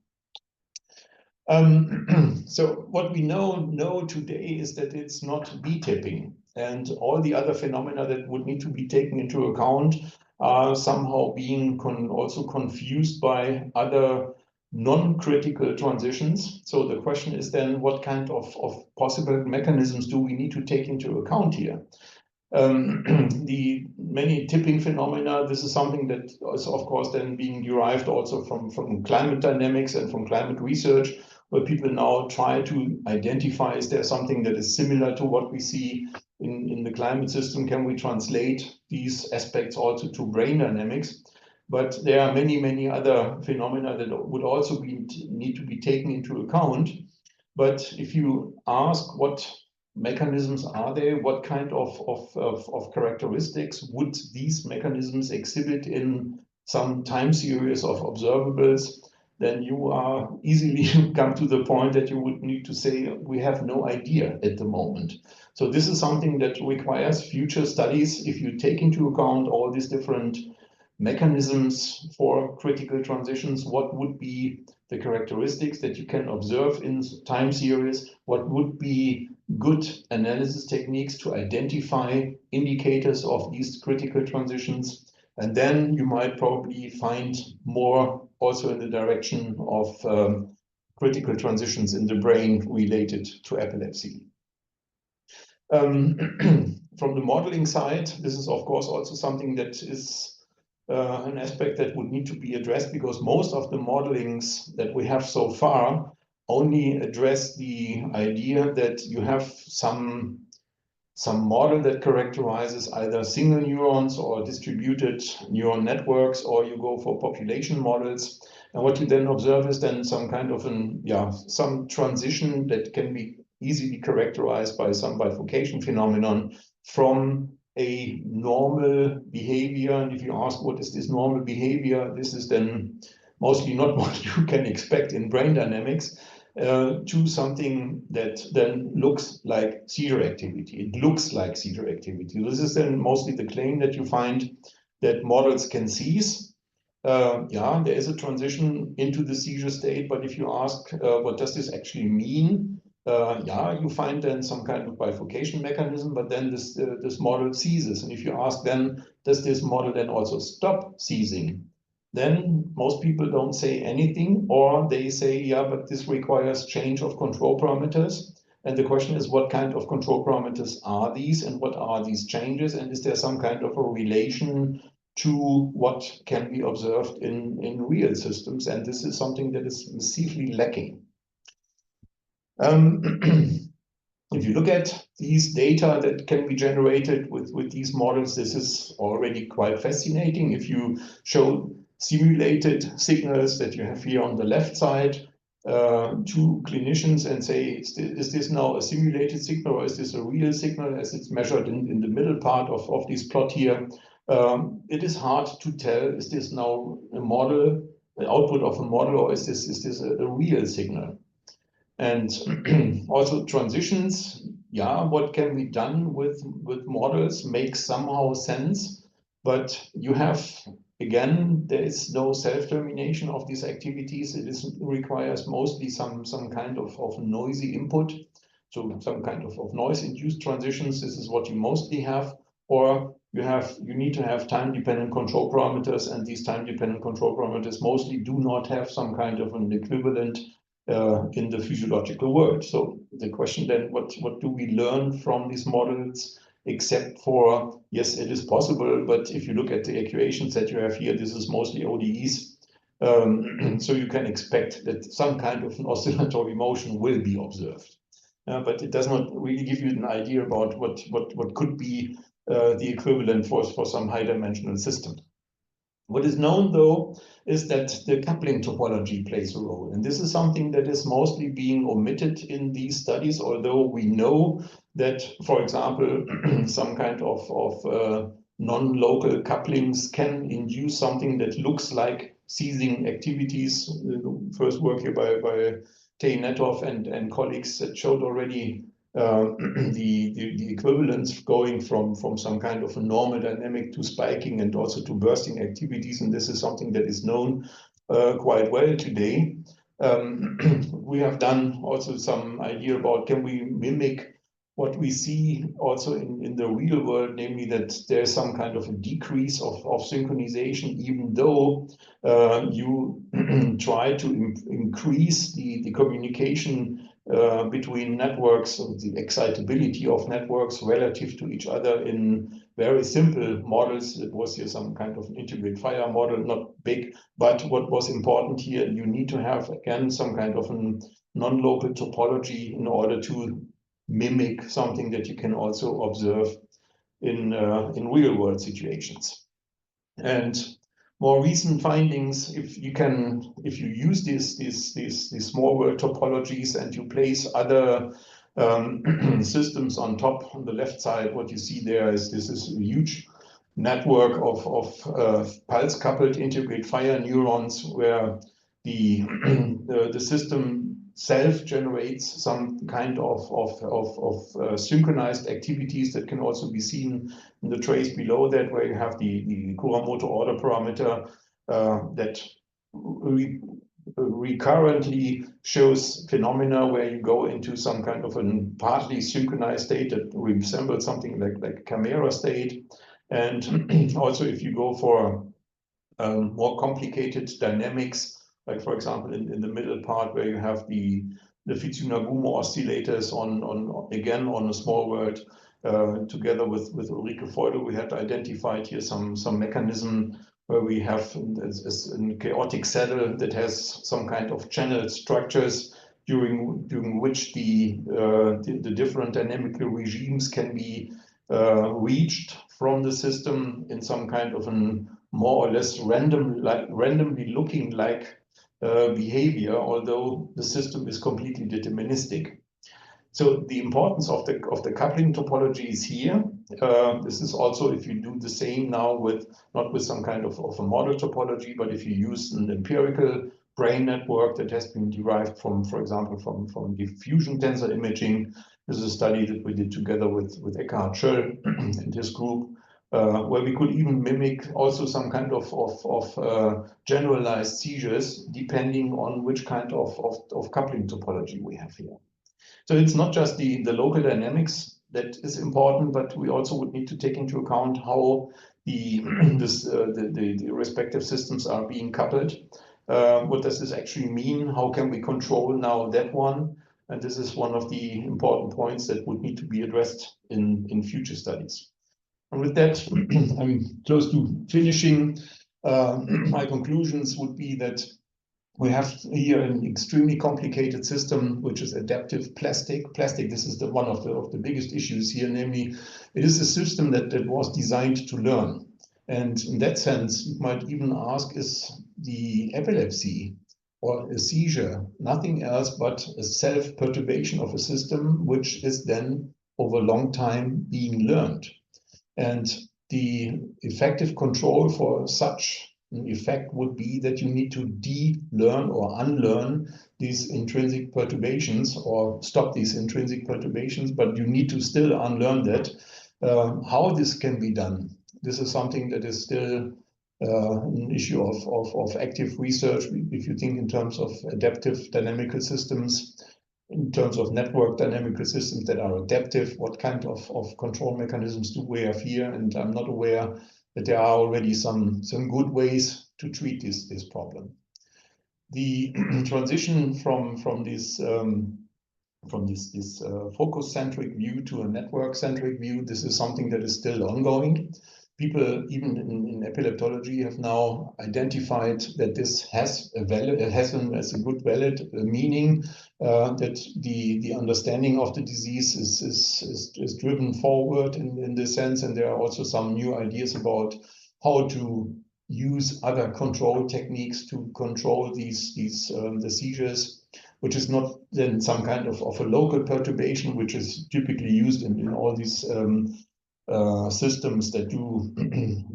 So what we know today is that it's not B-tipping, and all the other phenomena that would need to be taken into account are somehow being also confused by other non-critical transitions. So the question is then, what kind of possible mechanisms do we need to take into account here? The many tipping phenomena, this is something that is, of course, then being derived also from climate dynamics and from climate research, where people now try to identify, is there something that is similar to what we see in the climate system? Can we translate these aspects also to brain dynamics? But there are many other phenomena that would also need to be taken into account. But if you ask what mechanisms are there, what kind of characteristics would these mechanisms exhibit in some time series of observables, then you are easily come to the point that you would need to say, we have no idea at the moment. So this is something that requires future studies. If you take into account all these different mechanisms for critical transitions, what would be the characteristics that you can observe in time series? What would be good analysis techniques to identify indicators of these critical transitions? And then you might probably find more also in the direction of critical transitions in the brain related to epilepsy. From the modeling side, this is of course also something that is an aspect that would need to be addressed, because most of the modelings that we have so far only address the idea that you have some model that characterizes either single neurons or distributed neural networks, or you go for population models. And what you then observe is then some kind of some transition that can be easily characterized by some bifurcation phenomenon from a normal behavior. And if you ask what is this normal behavior, this is then mostly not what you can expect in brain dynamics, to something that then looks like seizure activity. It looks like seizure activity. This is then mostly the claim that you find that models can seize. Yeah, there is a transition into the seizure state, but if you ask what does this actually mean, yeah, you find then some kind of bifurcation mechanism, but then this model seizes. And if you ask then, does this model then also stop seizing? Then most people don't say anything, or they say, yeah, but this requires change of control parameters. And the question is, what kind of control parameters are these, and what are these changes? And is there some kind of a relation to what can be observed in real systems? And this is something that is massively lacking. If you look at these data that can be generated with these models, this is already quite fascinating. If you show simulated signals that you have here on the left side to clinicians and say, is this now a simulated signal or is this a real signal as it's measured in the middle part of this plot here? It is hard to tell, is this now a model, the output of a model, or is this a real signal? And also transitions, yeah, what can be done with models makes somehow sense, but you have, again, there is no self-termination of these activities. It requires mostly some kind of noisy input, so some kind of noise-induced transitions. This is what you mostly have, or you need to have time-dependent control parameters, and these time-dependent control parameters mostly do not have some kind of an equivalent in the physiological world. So the question then, what do we learn from these models, except for, yes, it is possible, but if you look at the equations that you have here, this is mostly ODEs. So you can expect that some kind of an oscillatory motion will be observed. But it does not really give you an idea about what could be the equivalent for some high-dimensional system. What is known, though, is that the coupling topology plays a role. And this is something that is mostly being omitted in these studies, although we know that, for example, some kind of non-local couplings can induce something that looks like seizing activities. The first work here by Tei Netov and colleagues that showed already the equivalence going from some kind of a normal dynamic to spiking and also to bursting activities, and this is something that is known quite well today. We have done also some idea about, can we mimic what we see also in the real world, namely that there's some kind of a decrease of synchronization, even though you try to increase the communication between networks, the excitability of networks relative to each other in very simple models. It was here some kind of an integrate fire model, not big, but what was important here, you need to have, again, some kind of a non-local topology in order to mimic something that you can also observe in real world situations. And more recent findings, if you use these small world topologies and you place other systems on top, on the left side, what you see there is this is a huge network of pulse coupled integrate fire neurons, where the system self generates some kind of synchronized activities that can also be seen in the trace below that, where you have the Kuramoto order parameter that recurrently shows phenomena where you go into some kind of a partly synchronized state that resembles something like a chimera state. And also if you go for more complicated dynamics, like for example in the middle part where you have the Fitsunagumo oscillators on a small world, together with Ulrike Feudel, we had identified here some mechanism where we have a chaotic saddle that has some kind of channel structures during which the different dynamical regimes can be reached from the system in some kind of an more or less randomly looking like behavior, although the system is completely deterministic. So the importance of the coupling topology is here. This is also if you do the same now with not with some kind of a model topology, but if you use an empirical brain network that has been derived from, for example, from diffusion tensor imaging. This is a study that we did together with Eckhard Schöll and his group, where we could even mimic also some kind of generalized seizures depending on which kind of coupling topology we have here. So it's not just the local dynamics that is important, but we also would need to take into account how the respective systems are being coupled. What does this actually mean? How can we control now that one? And this is one of the important points that would need to be addressed in future studies. And with that, I'm close to finishing. My conclusions would be that we have here an extremely complicated system, which is adaptive plastic. Plastic, this is one of the biggest issues here, namely, it is a system that was designed to learn. And in that sense, you might even ask, is the epilepsy or a seizure nothing else but a self-perturbation of a system, which is then over a long time being learned? And the effective control for such an effect would be that you need to de-learn or unlearn these intrinsic perturbations or stop these intrinsic perturbations, but you need to still unlearn that. How this can be done, this is something that is still an issue of active research. If you think in terms of adaptive dynamical systems, in terms of network dynamical systems that are adaptive, what kind of control mechanisms do we have here? And I'm not aware that there are already some good ways to treat this problem. The transition from this focus-centric view to a network-centric view, this is something that is still ongoing. People, even in epileptology, have now identified that this has a good valid meaning, that the understanding of the disease is driven forward in this sense, and there are also some new ideas about how to use other control techniques to control the seizures, which is not then some kind of a local perturbation, which is typically used in all these systems that do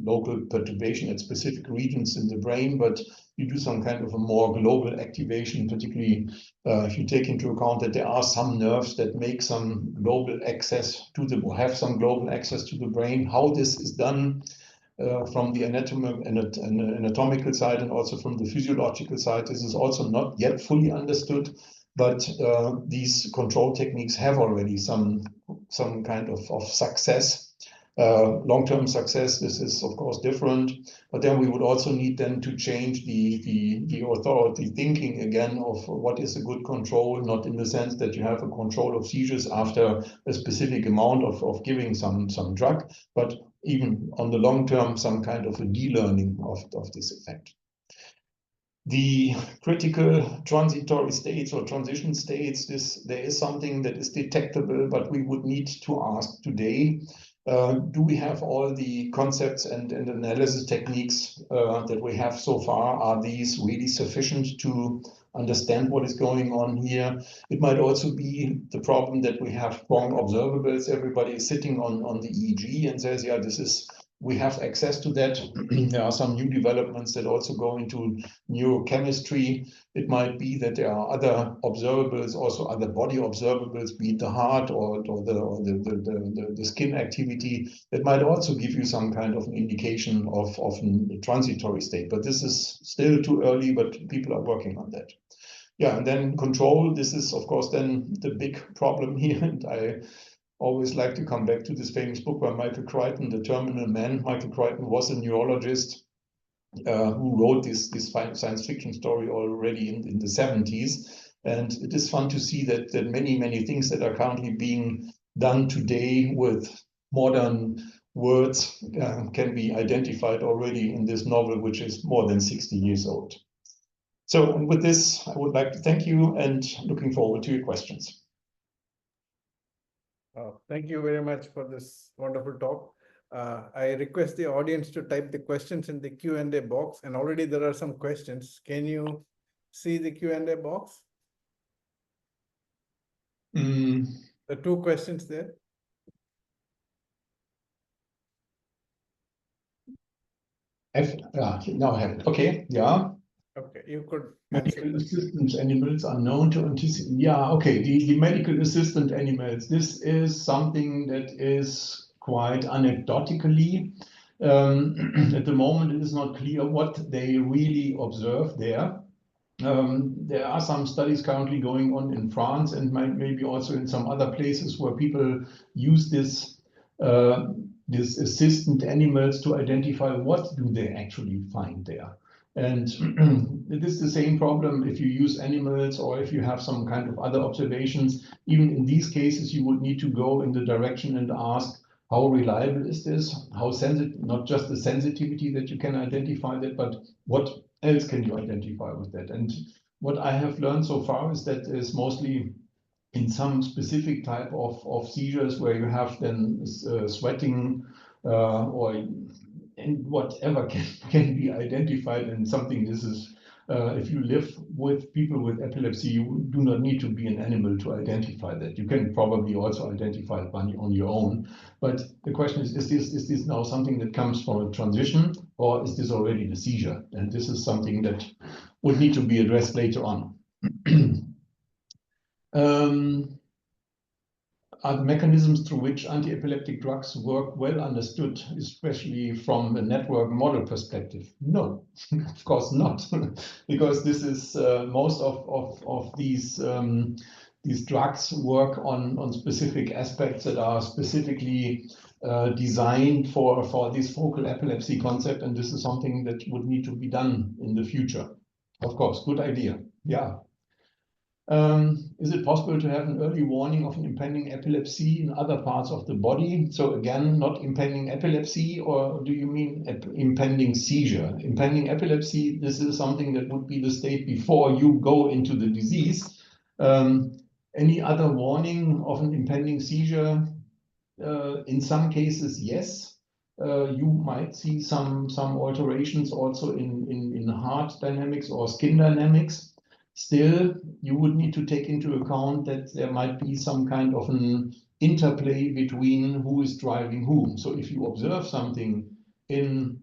local perturbation at specific regions in the brain, but you do some kind of a more global activation, particularly if you take into account that there are some nerves that make some global access to the, or have some global access to the brain. How this is done from the anatomical side and also from the physiological side, this is also not yet fully understood, but these control techniques have already some kind of success. Long-term success, this is of course different, but then we would also need then to change the authority thinking again of what is a good control, not in the sense that you have a control of seizures after a specific amount of giving some drug, but even on the long term, some kind of a de-learning of this effect. The critical transitory states or transition states, there is something that is detectable, but we would need to ask today, do we have all the concepts and analysis techniques that we have so far? Are these really sufficient to understand what is going on here? It might also be the problem that we have wrong observables. Everybody is sitting on the EEG and says, yeah, we have access to that. There are some new developments that also go into neurochemistry. It might be that there are other observables, also other body observables, be it the heart or the skin activity, that might also give you some kind of an indication of a transitory state. But this is still too early, but people are working on that. Yeah, and then control, this is of course then the big problem here, and I always like to come back to this famous book by Michael Crichton, The Terminal Man. Michael Crichton was a neurologist who wrote this science fiction story already in the 70s. And it is fun to see that many things that are currently being done today with modern words can be identified already in this novel, which is more than 60 years old. So with this, I would like to thank you and looking forward to your questions. Thank you very much for this wonderful talk. I request the audience to type the questions in the Q&A box, and already there are some questions. Can you see the Q&A box? two questions there. Now I have it. Okay, yeah. Okay, you could answer Medical that. assistant animals are known to anticipate. Yeah, okay. The medical assistant animals. This is something that is quite anecdotally. At the moment, it is not clear what they really observe there. There are some studies currently going on in France and maybe also in some other places where people use this assistant animals to identify what do they actually find there. And it is the same problem if you use animals or if you have some kind of other observations. Even in these cases, you would need to go in the direction and ask, how reliable is this? How sensitive, not just the sensitivity that you can identify that, but what else can you identify with that? And what I have learned so far is that is mostly in some specific type of seizures where you have then sweating or and whatever can be identified, and something this is if you live with people with epilepsy, you do not need to be an animal to identify that. You can probably also identify it on your own. But the question is this now something that comes from a transition, or is this already the seizure? And this is something that would need to be addressed later on. Are the mechanisms through which anti-epileptic drugs work well understood, especially from a network model perspective? No, of course not, because this is most of these drugs work on specific aspects that are specifically designed for this focal epilepsy concept, and this is something that would need to be done in the future. Of course, good idea. Yeah. Is it possible to have an early warning of an impending epilepsy in other parts of the body? So again, not impending epilepsy, or do you mean impending seizure? Impending epilepsy, this is something that would be the state before you go into the disease. Any other warning of an impending seizure? In some cases, yes. You might see some alterations also in heart dynamics or skin dynamics. Still, you would need to take into account that there might be some kind of an interplay between who is driving whom. So if you observe something in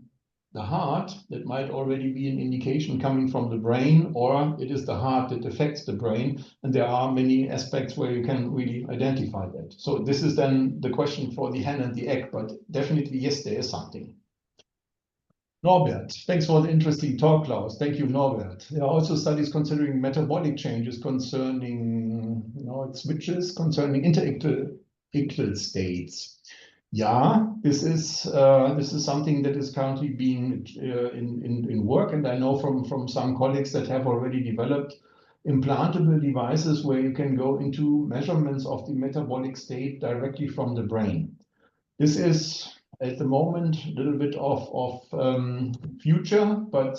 the heart, that might already be an indication coming from the brain, or it is the heart that affects the brain. And there are many aspects where you can really identify that. So this is then the question for the hen and the egg, but definitely, yes, there is something. Norbert, thanks for the interesting talk, Klaus. Thank you, Norbert. There are also studies considering metabolic changes concerning switches concerning interictal states. Yeah, this is something that is currently being in work, and I know from some colleagues that have already developed implantable devices where you can go into measurements of the metabolic state directly from the brain. This is at the moment a little bit of future, but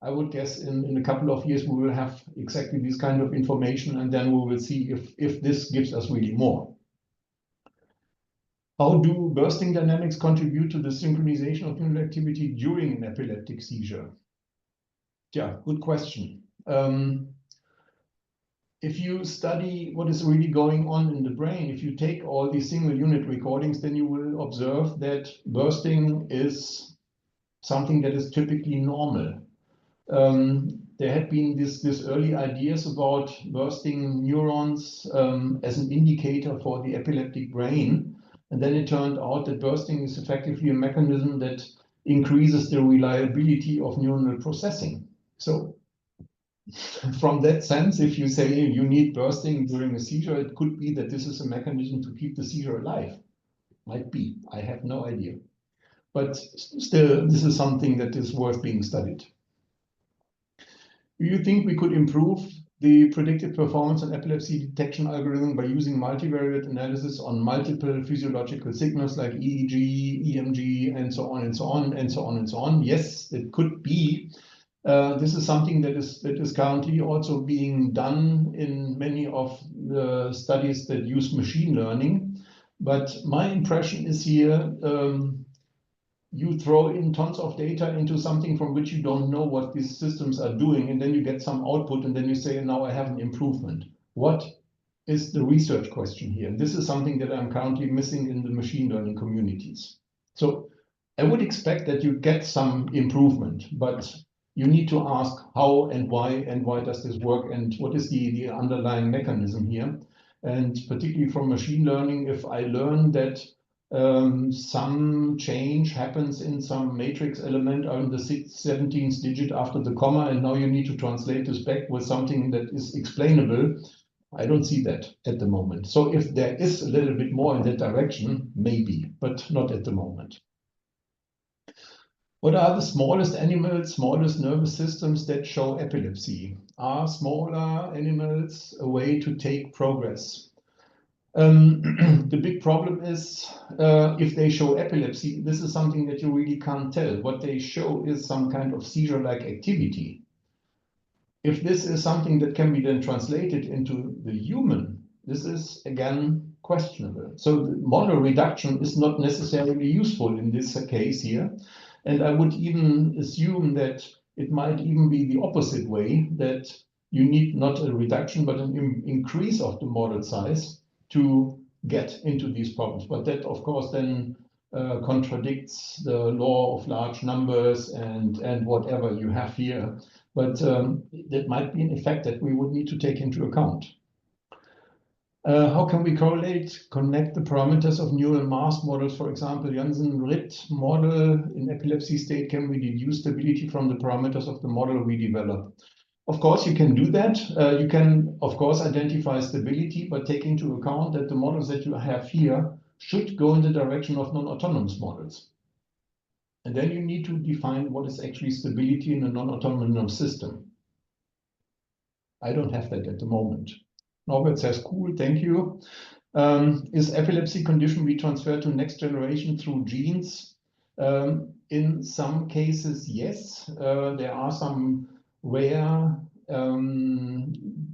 I would guess in a couple of years we will have exactly this kind of information, and then we will see if this gives us really more. How do bursting dynamics contribute to the synchronization of neural activity during an epileptic seizure? Yeah, good question. If you study what is really going on in the brain, if you take all these single unit recordings, then you will observe that bursting is something that is typically normal. There had been this early ideas about bursting neurons as an indicator for the epileptic brain. And then it turned out that bursting is effectively a mechanism that increases the reliability of neuronal processing. So from that sense, if you say you need bursting during a seizure, it could be that this is a mechanism to keep the seizure alive. Might be, I have no idea. But still, this is something that is worth being studied. Do you think we could improve the predictive performance and epilepsy detection algorithm by using multivariate analysis on multiple physiological signals like EEG, EMG, and so on and so on and so on and so on? Yes, it could be. This is something that is currently also being done in many of the studies that use machine learning. But my impression is here, you throw in tons of data into something from which you don't know what these systems are doing, and then you get some output, and then you say, now I have an improvement. What is the research question here. And this is something that I'm currently missing in the machine learning communities. So I would expect that you get some improvement, but you need to ask how and why does this work, and what is the underlying mechanism here. And particularly from machine learning, if I learn that some change happens in some matrix element on the 17th digit after the comma, and now you need to translate this back with something that is explainable, I don't see that at the moment. So if there is a little bit more in that direction, maybe, but not at the moment. What are the smallest animals, smallest nervous systems that show epilepsy? Are smaller animals a way to take progress? The big problem is if they show epilepsy, this is something that you really can't tell. What they show is some kind of seizure-like activity. If this is something that can be then translated into the human, this is again questionable. So the model reduction is not necessarily useful in this case here. And I would even assume that it might even be the opposite way, that you need not a reduction, but an increase of the model size to get into these problems. But that, of course, then contradicts the law of large numbers and whatever you have here. But that might be an effect that we would need to take into account. How can we connect the parameters of neural mask models? For example, Janssen-Ritt model in epilepsy state, can we deduce stability from the parameters of the model we develop? Of course, you can do that. You can, of course, identify stability, but take into account that the models that you have here should go in the direction of non-autonomous models. And then you need to define what is actually stability in a non-autonomous system. I don't have that at the moment. Norbert says, cool, thank you. Is epilepsy condition we transfer to next generation through genes? In some cases, yes. There are some rare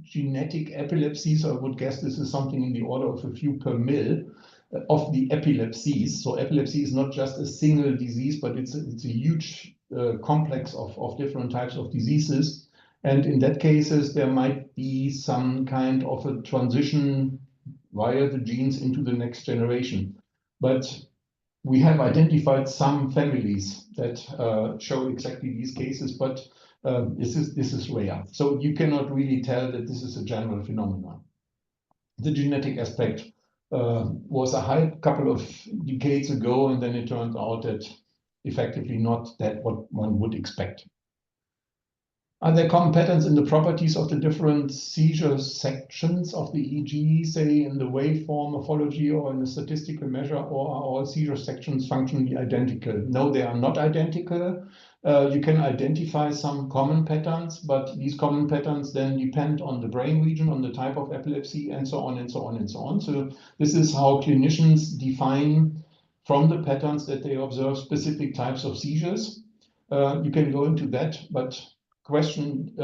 genetic epilepsies. I would guess this is something in the order of a few per mil of the epilepsies. So epilepsy is not just a single disease, but it's a huge complex of different types of diseases. And in that cases, there might be some kind of a transition via the genes into the next generation. But we have identified some families that show exactly these cases, but this is rare. So you cannot really tell that this is a general phenomenon. The genetic aspect was a hype couple of decades ago, and then it turned out that effectively not that what one would expect. Are there common patterns in the properties of the different seizure sections of the EEG, say in the waveform morphology or in the statistical measure, or are all seizure sections functionally identical? No, they are not identical. You can identify some common patterns, but these common patterns then depend on the brain region, on the type of epilepsy, and so on and so on and so on. So this is how clinicians define from the patterns that they observe specific types of seizures. You can go into that, but question,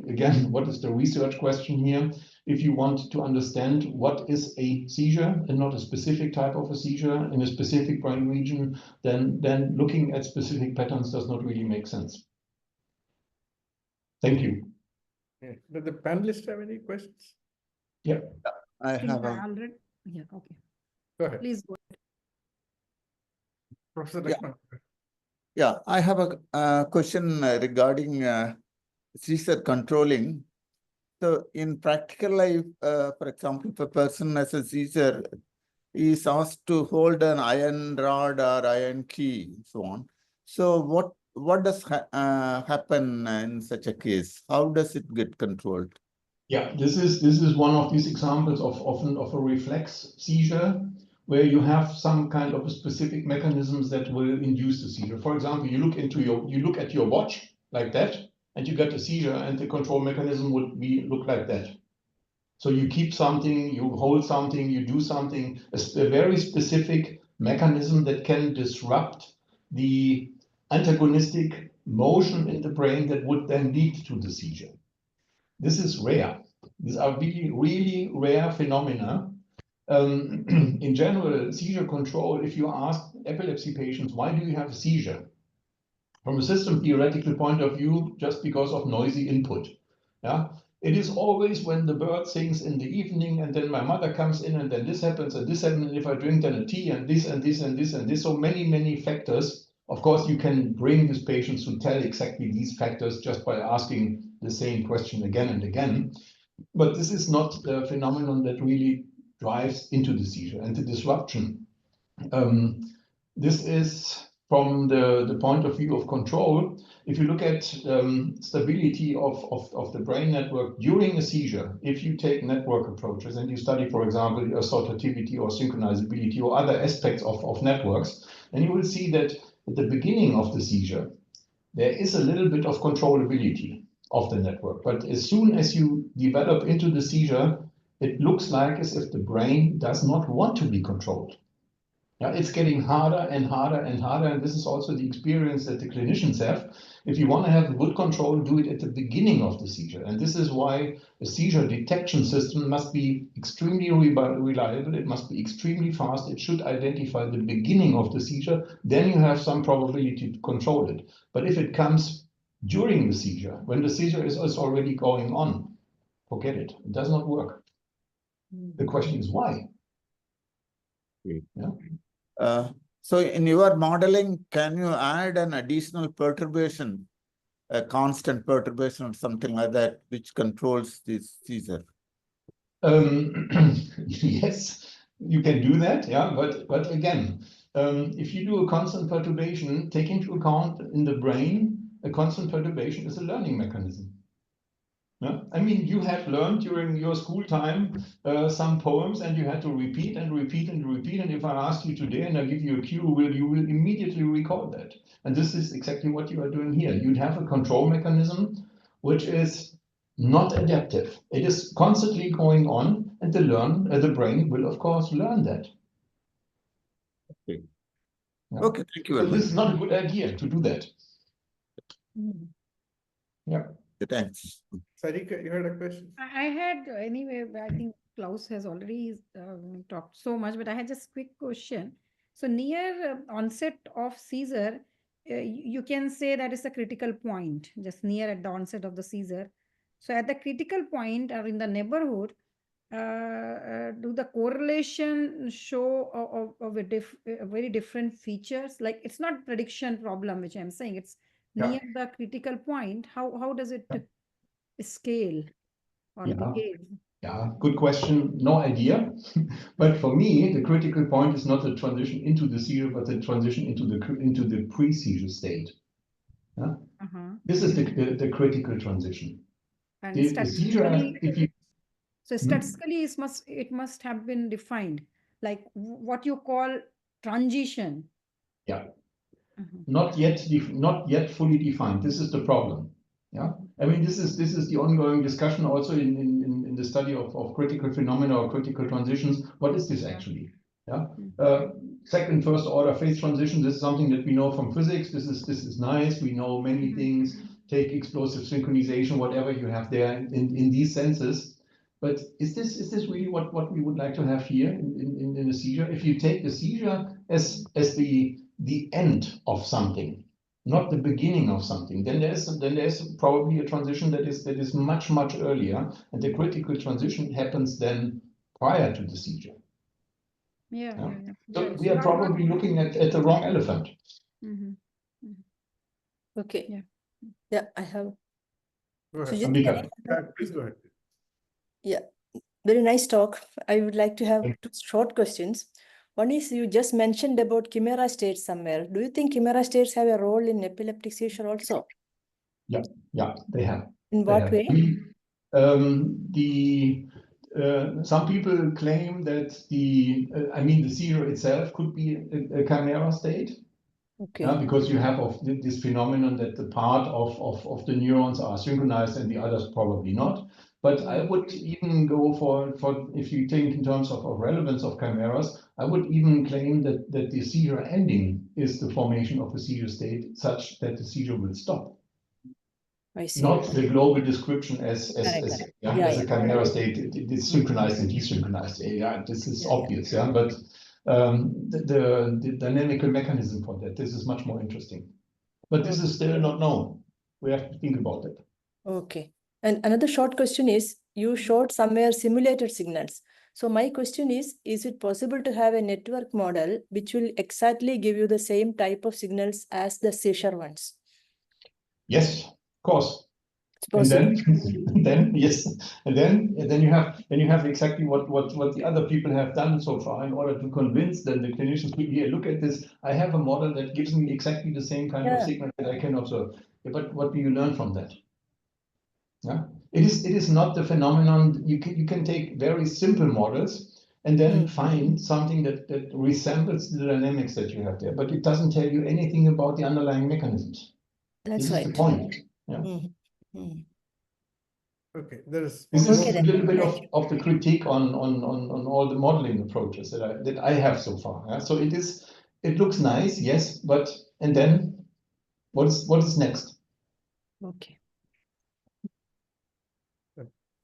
again, what is the research question here? If you want to understand what is a seizure and not a specific type of a seizure in a specific brain region, then looking at specific patterns does not really make sense. Thank you. Okay. Do the panelists have any questions? Yeah. I have a... Yeah, okay. Go ahead. Please go ahead. Professor Yeah. Lakshman. Yeah, I have a question regarding seizure controlling. So in practical life, for example, if a person has a seizure, he is asked to hold an iron rod or iron key, so on. So what does happen in such a case? How does it get controlled? Yeah, this is one of these examples of often of a reflex seizure, where you have some kind of a specific mechanisms that will induce the seizure. For example, you look at your watch like that, and you get a seizure, and the control mechanism would look like that. So you keep something, you hold something, you do something, a very specific mechanism that can disrupt the antagonistic motion in the brain that would then lead to the seizure. This is rare. These are really, really rare phenomena. In general, seizure control, if you ask epilepsy patients, why do you have a seizure? From a system theoretical point of view, just because of noisy input. Yeah? It is always when the bird sings in the evening, and then my mother comes in, and then this happens, and this happens, and if I drink then a tea, and this, and this, and this, and this. So many, many factors. Of course, you can bring these patients to tell exactly these factors just by asking the same question again and again. But this is not a phenomenon that really drives into the seizure and the disruption. This is from the point of view of control. If you look at stability of the brain network during a seizure, if you take network approaches and you study, for example, associativity or synchronizability or other aspects of networks, then you will see that at the beginning of the seizure, there is a little bit of controllability of the network. But as soon as you develop into the seizure, it looks like as if the brain does not want to be controlled. Yeah, it's getting harder and harder and harder. And this is also the experience that the clinicians have. If you want to have good control, do it at the beginning of the seizure. And this is why a seizure detection system must be extremely reliable. It must be extremely fast. It should identify the beginning of the seizure. Then you have some probability to control it. But if it comes during the seizure, when the seizure is already going on, forget it. It does not work. The question is why? Yeah. So in your modeling, can you add an additional perturbation, a constant perturbation or something like that, which controls this seizure? Yes, you can do that, yeah, but again, if you do a constant perturbation, take into account in the brain, a constant perturbation is a learning mechanism. Yeah? I mean, you have learned during your school time some poems, and you had to repeat and repeat and repeat. And if I ask you today and I give you a cue, you will immediately recall that. And this is exactly what you are doing here. You'd have a control mechanism which is not adaptive. It is constantly going on, and the brain will, of course, learn that. Okay. Yeah. Okay, thank you So very much. this is not a good idea to do that. Yeah. Thanks. Sarika, you had a question? I had, anyway, I think Klaus has already talked so much, but I had just quick question. So near onset of seizure, you can say that is a critical point, just near at the onset of the seizure. So at the critical point or in the neighborhood, do the correlation show of a very different features? Like it's not prediction problem, which I'm saying, it's near the critical point. How does it scale or behave? Yeah, good question. No idea. But for me, the critical point is not the transition into the seizure, but the transition into the pre-seizure state. Yeah? This is the critical transition. And The seizure, if you so statistically, it must have been defined, like what you call transition. Yeah. Not yet fully defined. This is the problem. Yeah. I mean, this is the ongoing discussion also in the study of critical phenomena or critical transitions. What is this actually? Yeah. Second, first order phase transition. This is something that we know from physics. This is nice. We know many things. Take explosive synchronization, whatever you have there in these senses. But is this really what we would like to have here in a seizure? If you take the seizure as the end of something, not the beginning of something, then there's probably a transition that is much earlier, and the critical transition happens then prior to the seizure. So we are probably looking at the wrong elephant. Okay. Yeah, I have. Go ahead. Ambika. Please go ahead. Yeah, very nice talk. I would like to have two short questions. One is, you just mentioned about chimera states somewhere. Do you think chimera states have a role in epileptic seizure also? Yeah, they have. In what way? Some people claim that the seizure itself could be a chimera state. Okay. Because you have this phenomenon that the part of the neurons are synchronized and the others probably not. But I would even go for if you think in terms of relevance of chimeras, I would even claim that the seizure ending is the formation of a seizure state such that the seizure will stop. I see. Not the global description as a chimera state. It's synchronized and desynchronized. Yeah, this is obvious. Yeah, but the dynamical mechanism for that, this is much more interesting. But this is still not known. We have to think about it. Okay. And another short question is, you showed somewhere simulated signals. So my question is it possible to have a network model which will exactly give you the same type of signals as the seizure ones? Yes, of course. It's possible. And then yes, and then you have exactly what the other people have done so far in order to convince then the clinicians, here, look at this. I have a model that gives me exactly the same kind of signal that I can observe. Yeah, but what do you learn from that? Yeah, it is not the phenomenon. You can take very simple models and then find something that resembles the dynamics that you have there, but it doesn't tell you anything about the underlying mechanisms. That's This right. is the point. Yeah. Okay, there is This one is more. a little bit of the critique on all the modeling approaches that I have so far. Yeah? So it looks nice, yes, but and then what is next? Okay.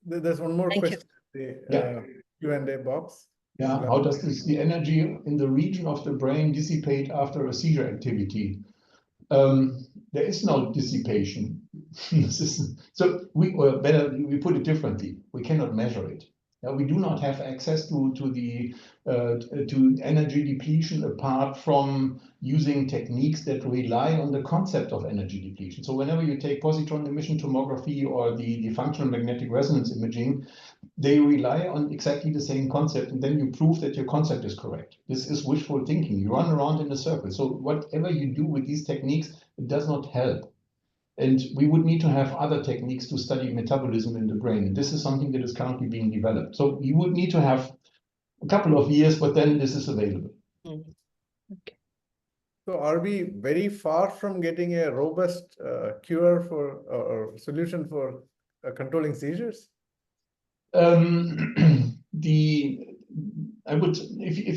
There's one more Thank you. question in the Q&A box. Yeah, how does the energy in the region of the brain dissipate after a seizure activity? There is no dissipation. So we put it differently. We cannot measure it. We do not have access to energy depletion apart from using techniques that rely on the concept of energy depletion. So whenever you take positron emission tomography or the functional magnetic resonance imaging, they rely on exactly the same concept, and then you prove that your concept is correct. This is wishful thinking. You run around in a circle. So whatever you do with these techniques, it does not help. And we would need to have other techniques to study metabolism in the brain. And this is something that is currently being developed. So you would need to have a couple of years, but then this is available. Okay. So are we very far from getting a robust cure for or solution for controlling seizures? If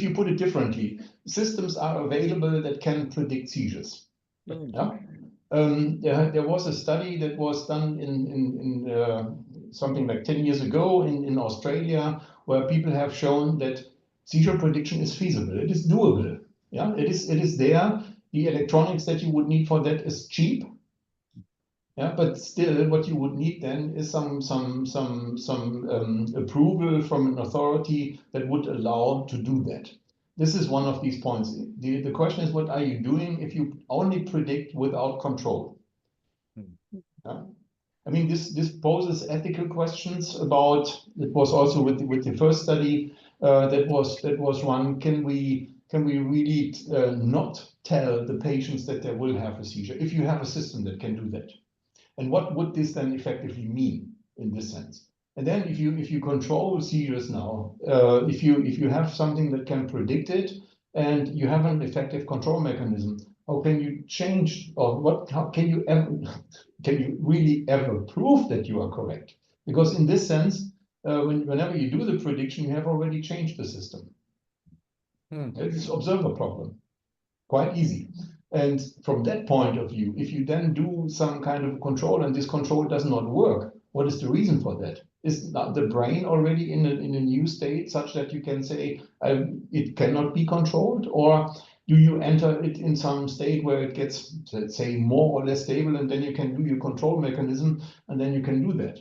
you put it differently, systems are available that can predict seizures. Yeah? There was a study that was done in something like 10 years ago in Australia, where people have shown that seizure prediction is feasible. It is doable. Yeah, it is there. The electronics that you would need for that is cheap. Yeah, but still, what you would need then is some approval from an authority that would allow to do that. This is one of these points. The question is, what are you doing if you only predict without control? Yeah. I mean, this poses ethical questions about. It was also with the first study that was run. Can we really not tell the patients that they will have a seizure if you have a system that can do that? And what would this then effectively mean in this sense? And then if you control seizures now, if you have something that can predict it and you have an effective control mechanism, how can you change, or how can you really ever prove that you are correct? Because in this sense, whenever you do the prediction, you have already changed the system. It's an observer problem, quite easy. And from that point of view, if you then do some kind of control and this control does not work, what is the reason for that? Is the brain already in a new state such that you can say it cannot be controlled? Or do you enter it in some state where it gets, let's say, more or less stable, and then you can do your control mechanism and then you can do that?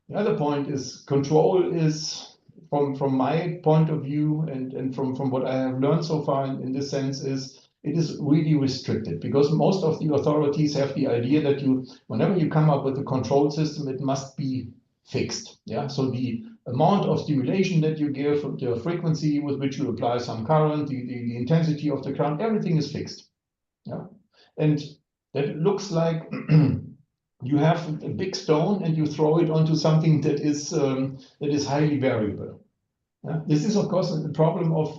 The other point is control is, from my point of view and from what I have learned so far in this sense, is it is really restricted, because most of the authorities have the idea that whenever you come up with a control system, it must be fixed. Yeah. So the amount of stimulation that you give, the frequency with which you apply some current, the intensity of the current, everything is fixed. Yeah. And that looks like you have a big stone and you throw it onto something that is highly variable. Yeah? This is, of course, the problem of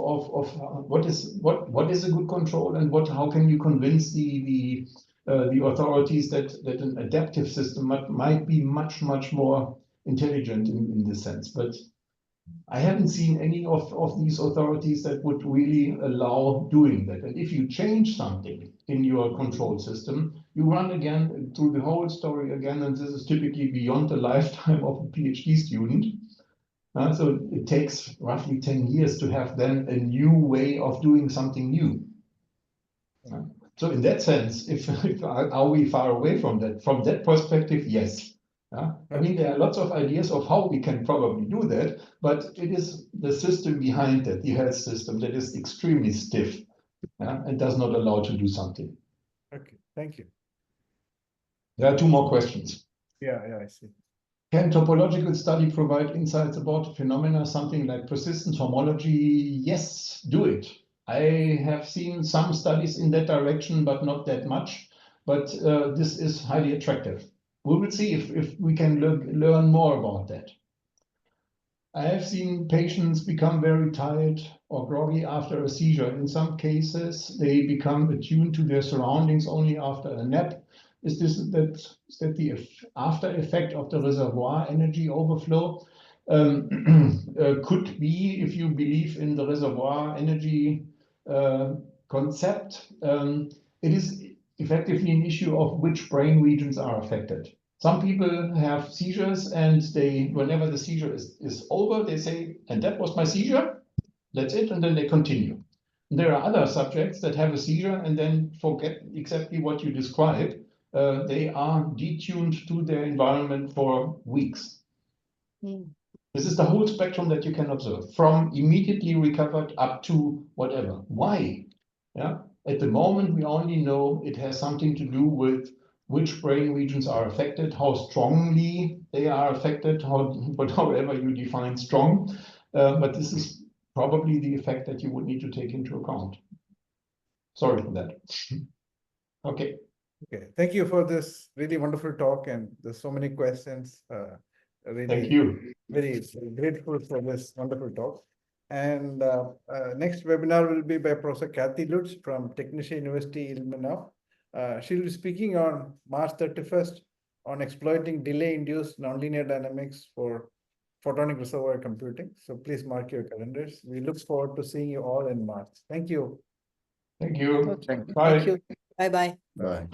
what is a good control, and how can you convince the authorities that an adaptive system might be much more intelligent in this sense. But I haven't seen any of these authorities that would really allow doing that. And if you change something in your control system, you run again through the whole story again, and this is typically beyond the lifetime of a PhD student. So it takes roughly 10 years to have then a new way of doing something new. So in that sense, are we far away from that? From that perspective, yes. Yeah? I mean, there are lots of ideas of how we can probably do that, but it is the system behind that, the health system, that is extremely stiff, yeah, and does not allow to do something. Okay, thank you. There are two more questions. Yeah, I see. Can topological study provide insights about phenomena, something like persistence homology? Yes, do it. I have seen some studies in that direction, but not that much. But this is highly attractive. We will see if we can learn more about that. I have seen patients become very tired or groggy after a seizure. In some cases, they become attuned to their surroundings only after a nap. Is that the after effect of the reservoir energy overflow? Could be, if you believe in the reservoir energy concept. It is effectively an issue of which brain regions are affected. Some people have seizures and whenever the seizure is over, they say, and that was my seizure, that's it, and then they continue. There are other subjects that have a seizure and then forget exactly what you described. They are detuned to their environment for weeks. This is the whole spectrum that you can observe, from immediately recovered up to whatever. Why? Yeah. At the moment, we only know it has something to do with which brain regions are affected, how strongly they are affected, however you define strong. But this is probably the effect that you would need to take into account. Sorry for that. Okay. Okay, thank you for this really wonderful talk, and there's so many questions. Really, thank you. Very grateful for this wonderful talk. And next webinar will be by Professor Kathy Lutz from Technische University Ilmenau. She'll be speaking on March 31st on exploiting delay-induced nonlinear dynamics for photonic reservoir computing. So please mark your calendars. We look forward to seeing you all in March. Thank you. Thank you. Okay. Bye. Thank you. Bye-bye. Bye.